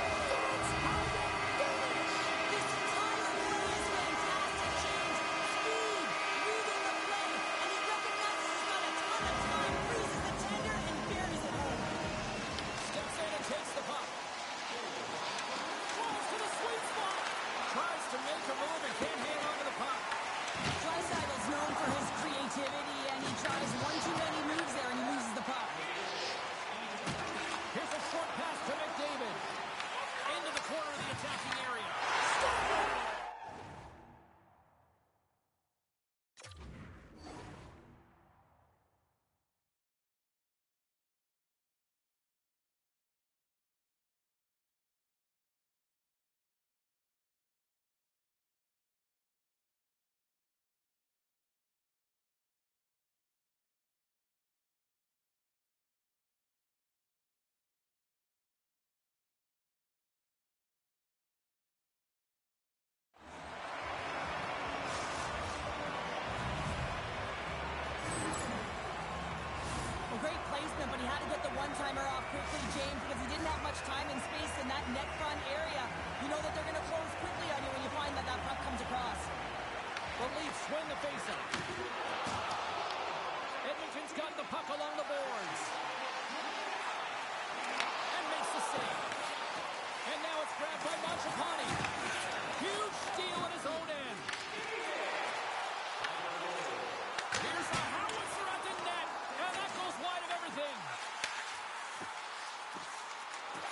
That's how they finish. This entire play is fantastic, James. Speed, reading the play, and he recognizes he's got a ton of time, freezes the tender, and buries it home. Steps in and takes the puck. Falls to the sweet spot. Tries to make a move and can't hang on to the puck. Draisaitl's known for his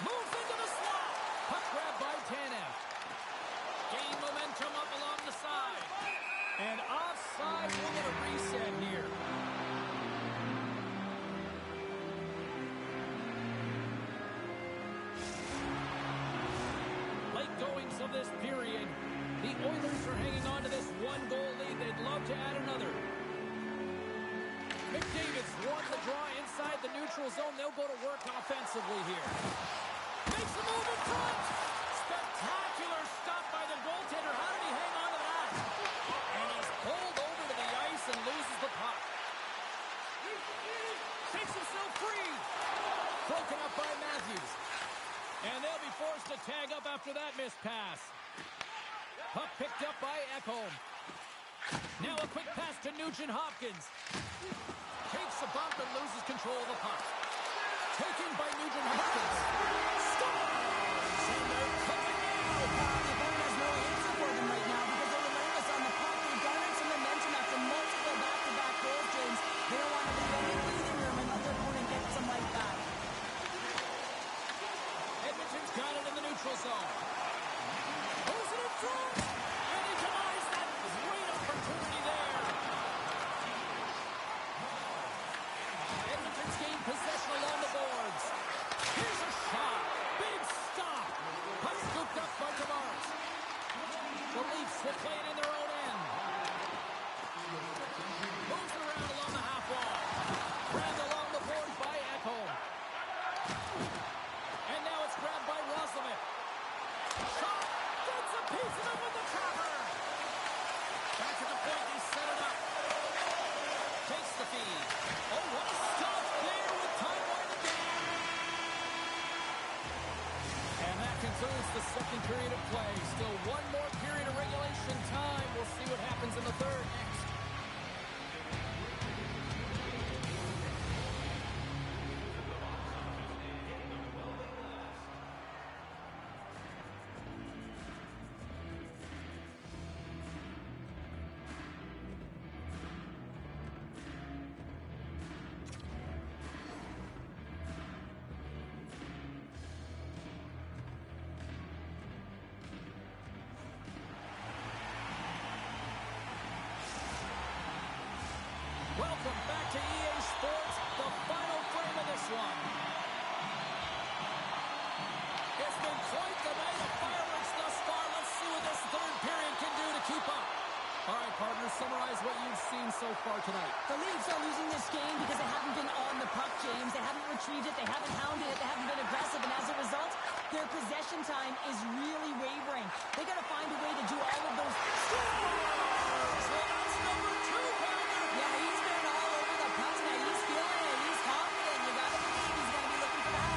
Moves into the slot. Puck grab by Tanev. Gain momentum up along the side. And offside. We'll get a reset here. Late goings of this period. The Oilers are hanging on to this one-goal lead. They'd love to add another. McDavid's won the draw inside the neutral zone. They'll go to work offensively here. Makes the move in front. Spectacular stop by the goaltender. How did he hang on to that? And he's pulled over to the ice and loses the puck. Takes himself free. Broken up by Matthews. And they'll be forced to tag up after that missed pass. Puck picked up by Ekholm. Now a quick pass to Nugent-Hopkins. Takes a bump and loses control of the puck. Taken by Nugent-Hopkins. Scores! And they're cooking now. The opponent has no answer for them right now because they're relentless on the puck. They've garnered some momentum after multiple back-to-back goals, James. They don't want to leave any breathing room and let their opponent get some life back. Edmonton's got it in the neutral zone. Moves it in front. And he denies that great opportunity there. Edmonton's gained possession along the boards. Here's a shot. Big stop. Puck scooped up by Tavares. The Leafs will play it in their own end. Moves it around along the half wall. Grabbed along the boards by Ekholm. And now it's grabbed by Roslovic. Shot. Gets a piece of it with the trapper. Back to the point. He set it up. Takes the feed. Oh, what a stop there with time winding down. And that concludes the second period of play. Still one more period of regulation time. We'll see what happens in the third next. Welcome back to EA Sports, the final frame of this one. It's been quite the night of fireworks thus far. Let's see what this third period can do to keep up. All right, partners, summarize what you've seen so far tonight. The Leafs are losing this game because they haven't been on the puck, James. They haven't retrieved it. They haven't hounded it. They haven't been aggressive. And as a result, their possession time is really wavering. They got to find a way to do all of those. So that's number 2, partner. Yeah, he's been all over the puck tonight. He's feeling it. He's confident. You got to believe he's going to be looking for that.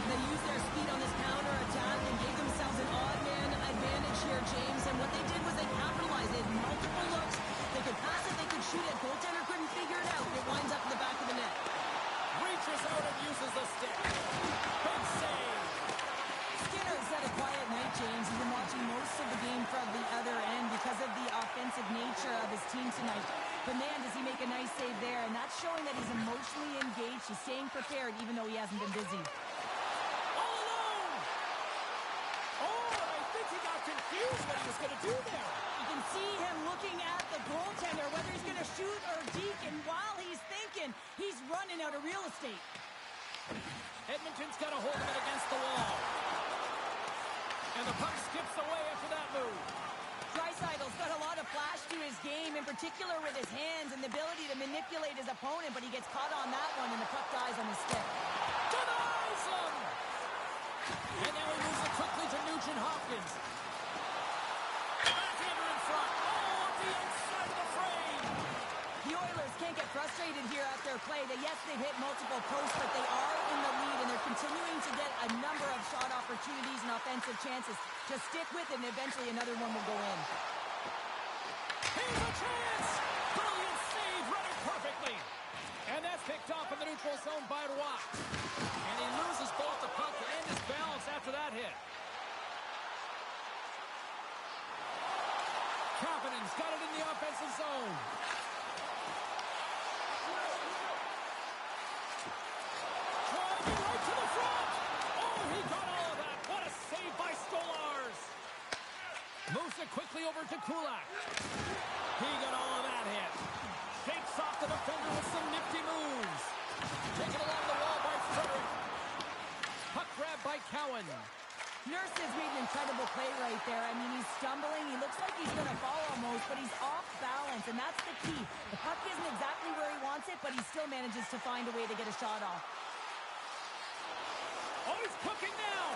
They used their speed on this counter attack and gave themselves an odd man advantage here, James. And what they did was they capitalized. They had multiple looks. They could pass it. They could shoot it. Goaltender couldn't figure it out. It winds up in the back of the net. Reaches out and uses the stick. Big save. Skinner's had a quiet night, James. He's been watching most of the game from the other end because of the offensive nature of his team tonight. But man, does he make a nice save there. And that's showing that he's emotionally engaged. He's staying prepared even though he hasn't been busy. All alone. Oh, I think he got confused what he was going to do there. You can see him looking at the goaltender, whether he's going to shoot or deke. And while he's thinking, he's running out of real estate. Edmonton's got a hold of it against the wall. And the puck skips away after that move. Draisaitl's got a lot of flash to his game, in particular with his hands and the ability to manipulate his opponent, but he gets caught on that one and the puck dies on his stick. Denies him! And now he moves it quickly to Nugent-Hopkins. Backhander in front. Oh, at the inside of the frame. The Oilers can't get frustrated here at their play. Yes, they've hit multiple posts, but they are in the lead, and they're continuing to get a number of shot opportunities and offensive chances. Just stick with it, and eventually another one will go in. Here's a chance! Brilliant save, read it perfectly. And that's picked off in the neutral zone by Roy. And he loses both the puck and his balance after that hit. Kapanen's got it in the offensive zone. quickly over to Kulak. He got all of that hit. Shakes off the defender with some nifty moves. Taken along the wall by Frederick. Puck grab by Cowan. Nurse has made an incredible play right there. I mean, he's stumbling. He looks like he's going to fall almost, but he's off balance, and that's the key. The puck isn't exactly where he wants it, but he still manages to find a way to get a shot off. Oh, he's cooking now.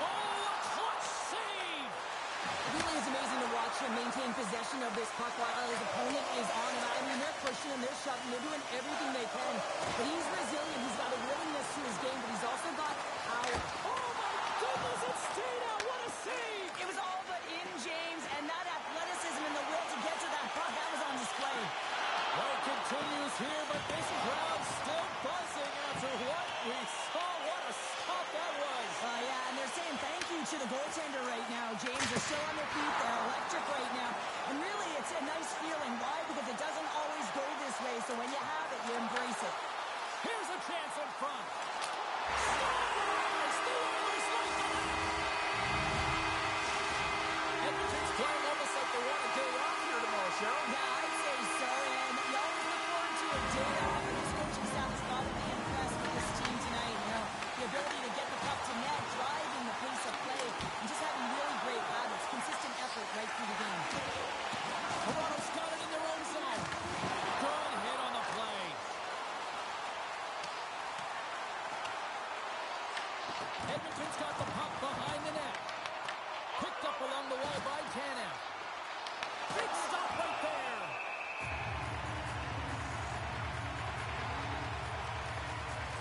Oh, a clutch save. It really is amazing to watch him maintain possession of this puck while his opponent is on him. I mean, they're pushing him, they're shoving, they're doing everything they can. But he's resilient. He's got a willingness to his game, but he's also got power. Oh, my goodness, it stayed out. What a save. It was all but in, James, and that athleticism and the will to get to that puck, that was on display. Well, it continues here, but this crowd still buzzing after what we saw. What a stop that was. Yeah, and they're saying thank you to the goaltender right now. James, they're still on their feet. They're electric right now. And really, it's a nice feeling. Why? Because it doesn't always go this way, so when you have it, you embrace it. Here's a chance in front. Scores! The Oilers light the lead. Edmonton's playing almost like they want a day off here tomorrow, Cheryl. Yeah, I'd say so, and you always look forward to a day off, and this coaching staff has got to be impressed with this team tonight. You know, the ability to get the puck to net, driving the pace of play, and just having really great habits, consistent effort right through the game. Toronto's got it in their own zone. Good hit on the play. Edmonton's got the puck behind the net. Picked up along the wall by Tanev. Big stop right there.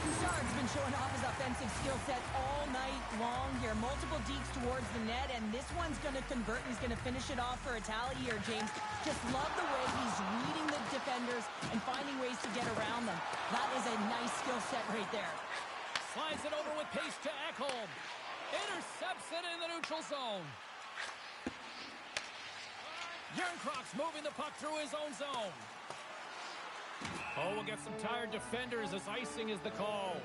Bouchard's been showing off his offensive skill set all night long here. Multiple deeks towards the net, and this one's going to convert. He's going to finish it off for a tally here, James. Just love the way he's reading the defenders and finding ways to get around them. That is a nice skill set right there. Slides it over with pace to Ekholm. Intercepts it in the neutral zone. Yerncrox moving the puck through his own zone. Oh, we'll get some tired defenders as icing is the call.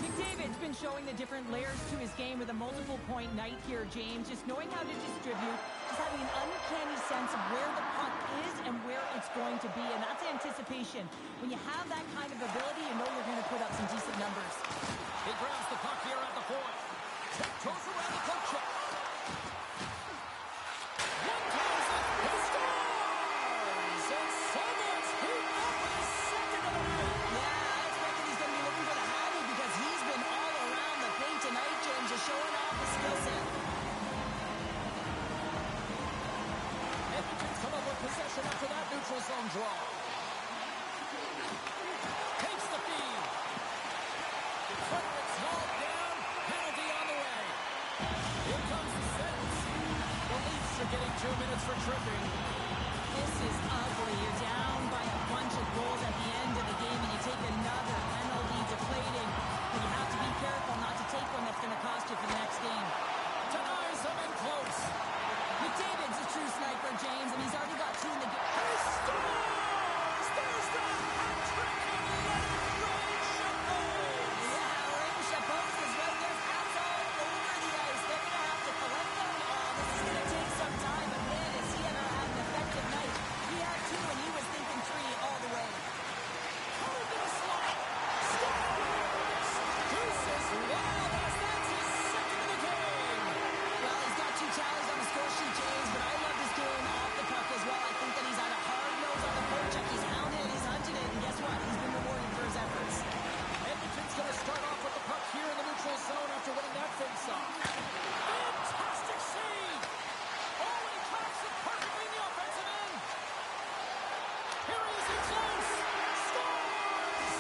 McDavid's been showing the different layers to his game with a multiple-point night here, James. Just knowing how to distribute, just having an uncanny sense of where the puck is and where it's going to be, and that's anticipation. When you have that kind of ability, you know you're going to put up some decent numbers. He grabs the puck here at the point. Tiptoes around the puck check. One times it. He scores! And Someone's heating up for the second of the night. Yeah, I expected he's going to be looking for the Hattie because he's been all around the paint tonight, James, just showing off his skill set. Edmonton's come up with possession after that neutral zone draw. Takes the feed. Frederick's hauled down. Penalty on the way. Here comes the sentence. The Leafs are getting 2 minutes for tripping. This is ugly. You're down by a bunch of goals at the end of the game, and you take another penalty, deflating. But you have to be careful not to take one that's going to cost you for the next game. Denies them in close. McDavid's a true sniper, James, and he's already got 2 in the game. He scores! There's the hat-trick of Leonard Ray-Chapeau! Yeah, Ray-Chapeau is right there. Hats all over the ice. They're going to have to collect them all. This is going to take some time, but man, has he ever had an effective night. He had 2, and he was thinking 3 all the way. Caught in a slot. Scores! Deuces Wild, that's his second of the game. Well, he's got 2 tallies on the score sheet, James, but I love his game off the puck as well. I think that he's had a hard nose on the forecheck. He's hounded it, he's hunted it, and guess what? He's been rewarded for his efforts. Edmonton's going to start off with the puck here in the neutral zone after winning that face-off. Fantastic save! Oh, and he tracks it perfectly in the offensive end. Here he is in close. Scores!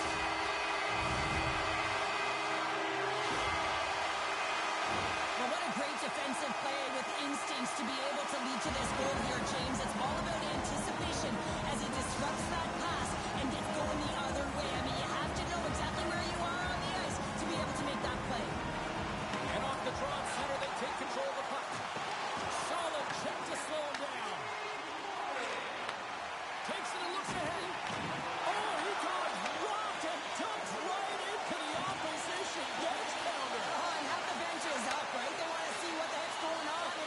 Well, what a great defensive play with instincts to be able to lead to this goal here, James. It's all about anticipation as he disrupts that pass and gets going the other way. I mean, you have to know exactly where you are on the ice to be able to make that play. And off the draw center, they take control of the puck. Solid check to slow him down. Takes it and looks ahead. Oh, he got rocked and dumped right into the opposition bench pounder. Oh, and half the bench is up, right? They want to see what the heck's going on.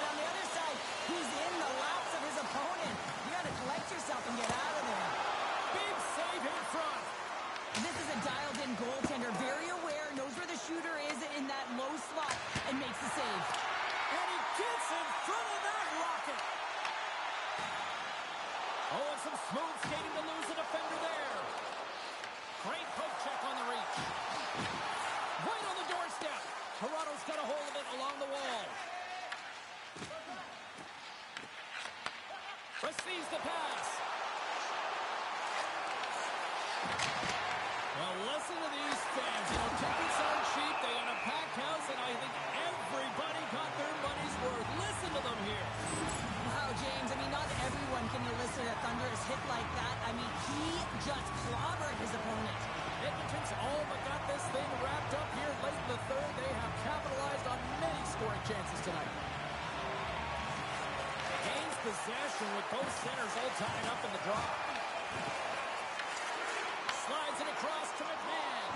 some smooth skating to lose a defender there. Great poke check on the reach. Right on the doorstep. Toronto's got a hold of it along the wall. Receives the pass. Well, listen to these fans. You know, tickets aren't cheap. They got a packed house, and I think everybody got their money's worth. Listen to them here. Wow, James, I mean, not everyone can elicit a thunderous hit like that. I mean, he just clobbered his opponent. Edmonton's all but got this thing wrapped up here late in the third. They have capitalized on many scoring chances tonight. Gains possession with both centers all tied up in the draw. Slides it across to McMahon.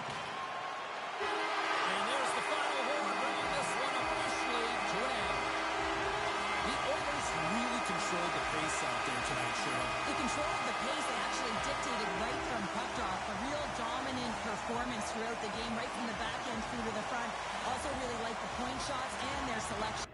And there's the final horn, bringing this one officially to an end. The Oilers really controlled the pace out there tonight, Cheryl. They controlled the pace. They actually dictated right from puck drop. A real dominant performance throughout the game, right from the back end through to the front. Also really like the point shots and their selection.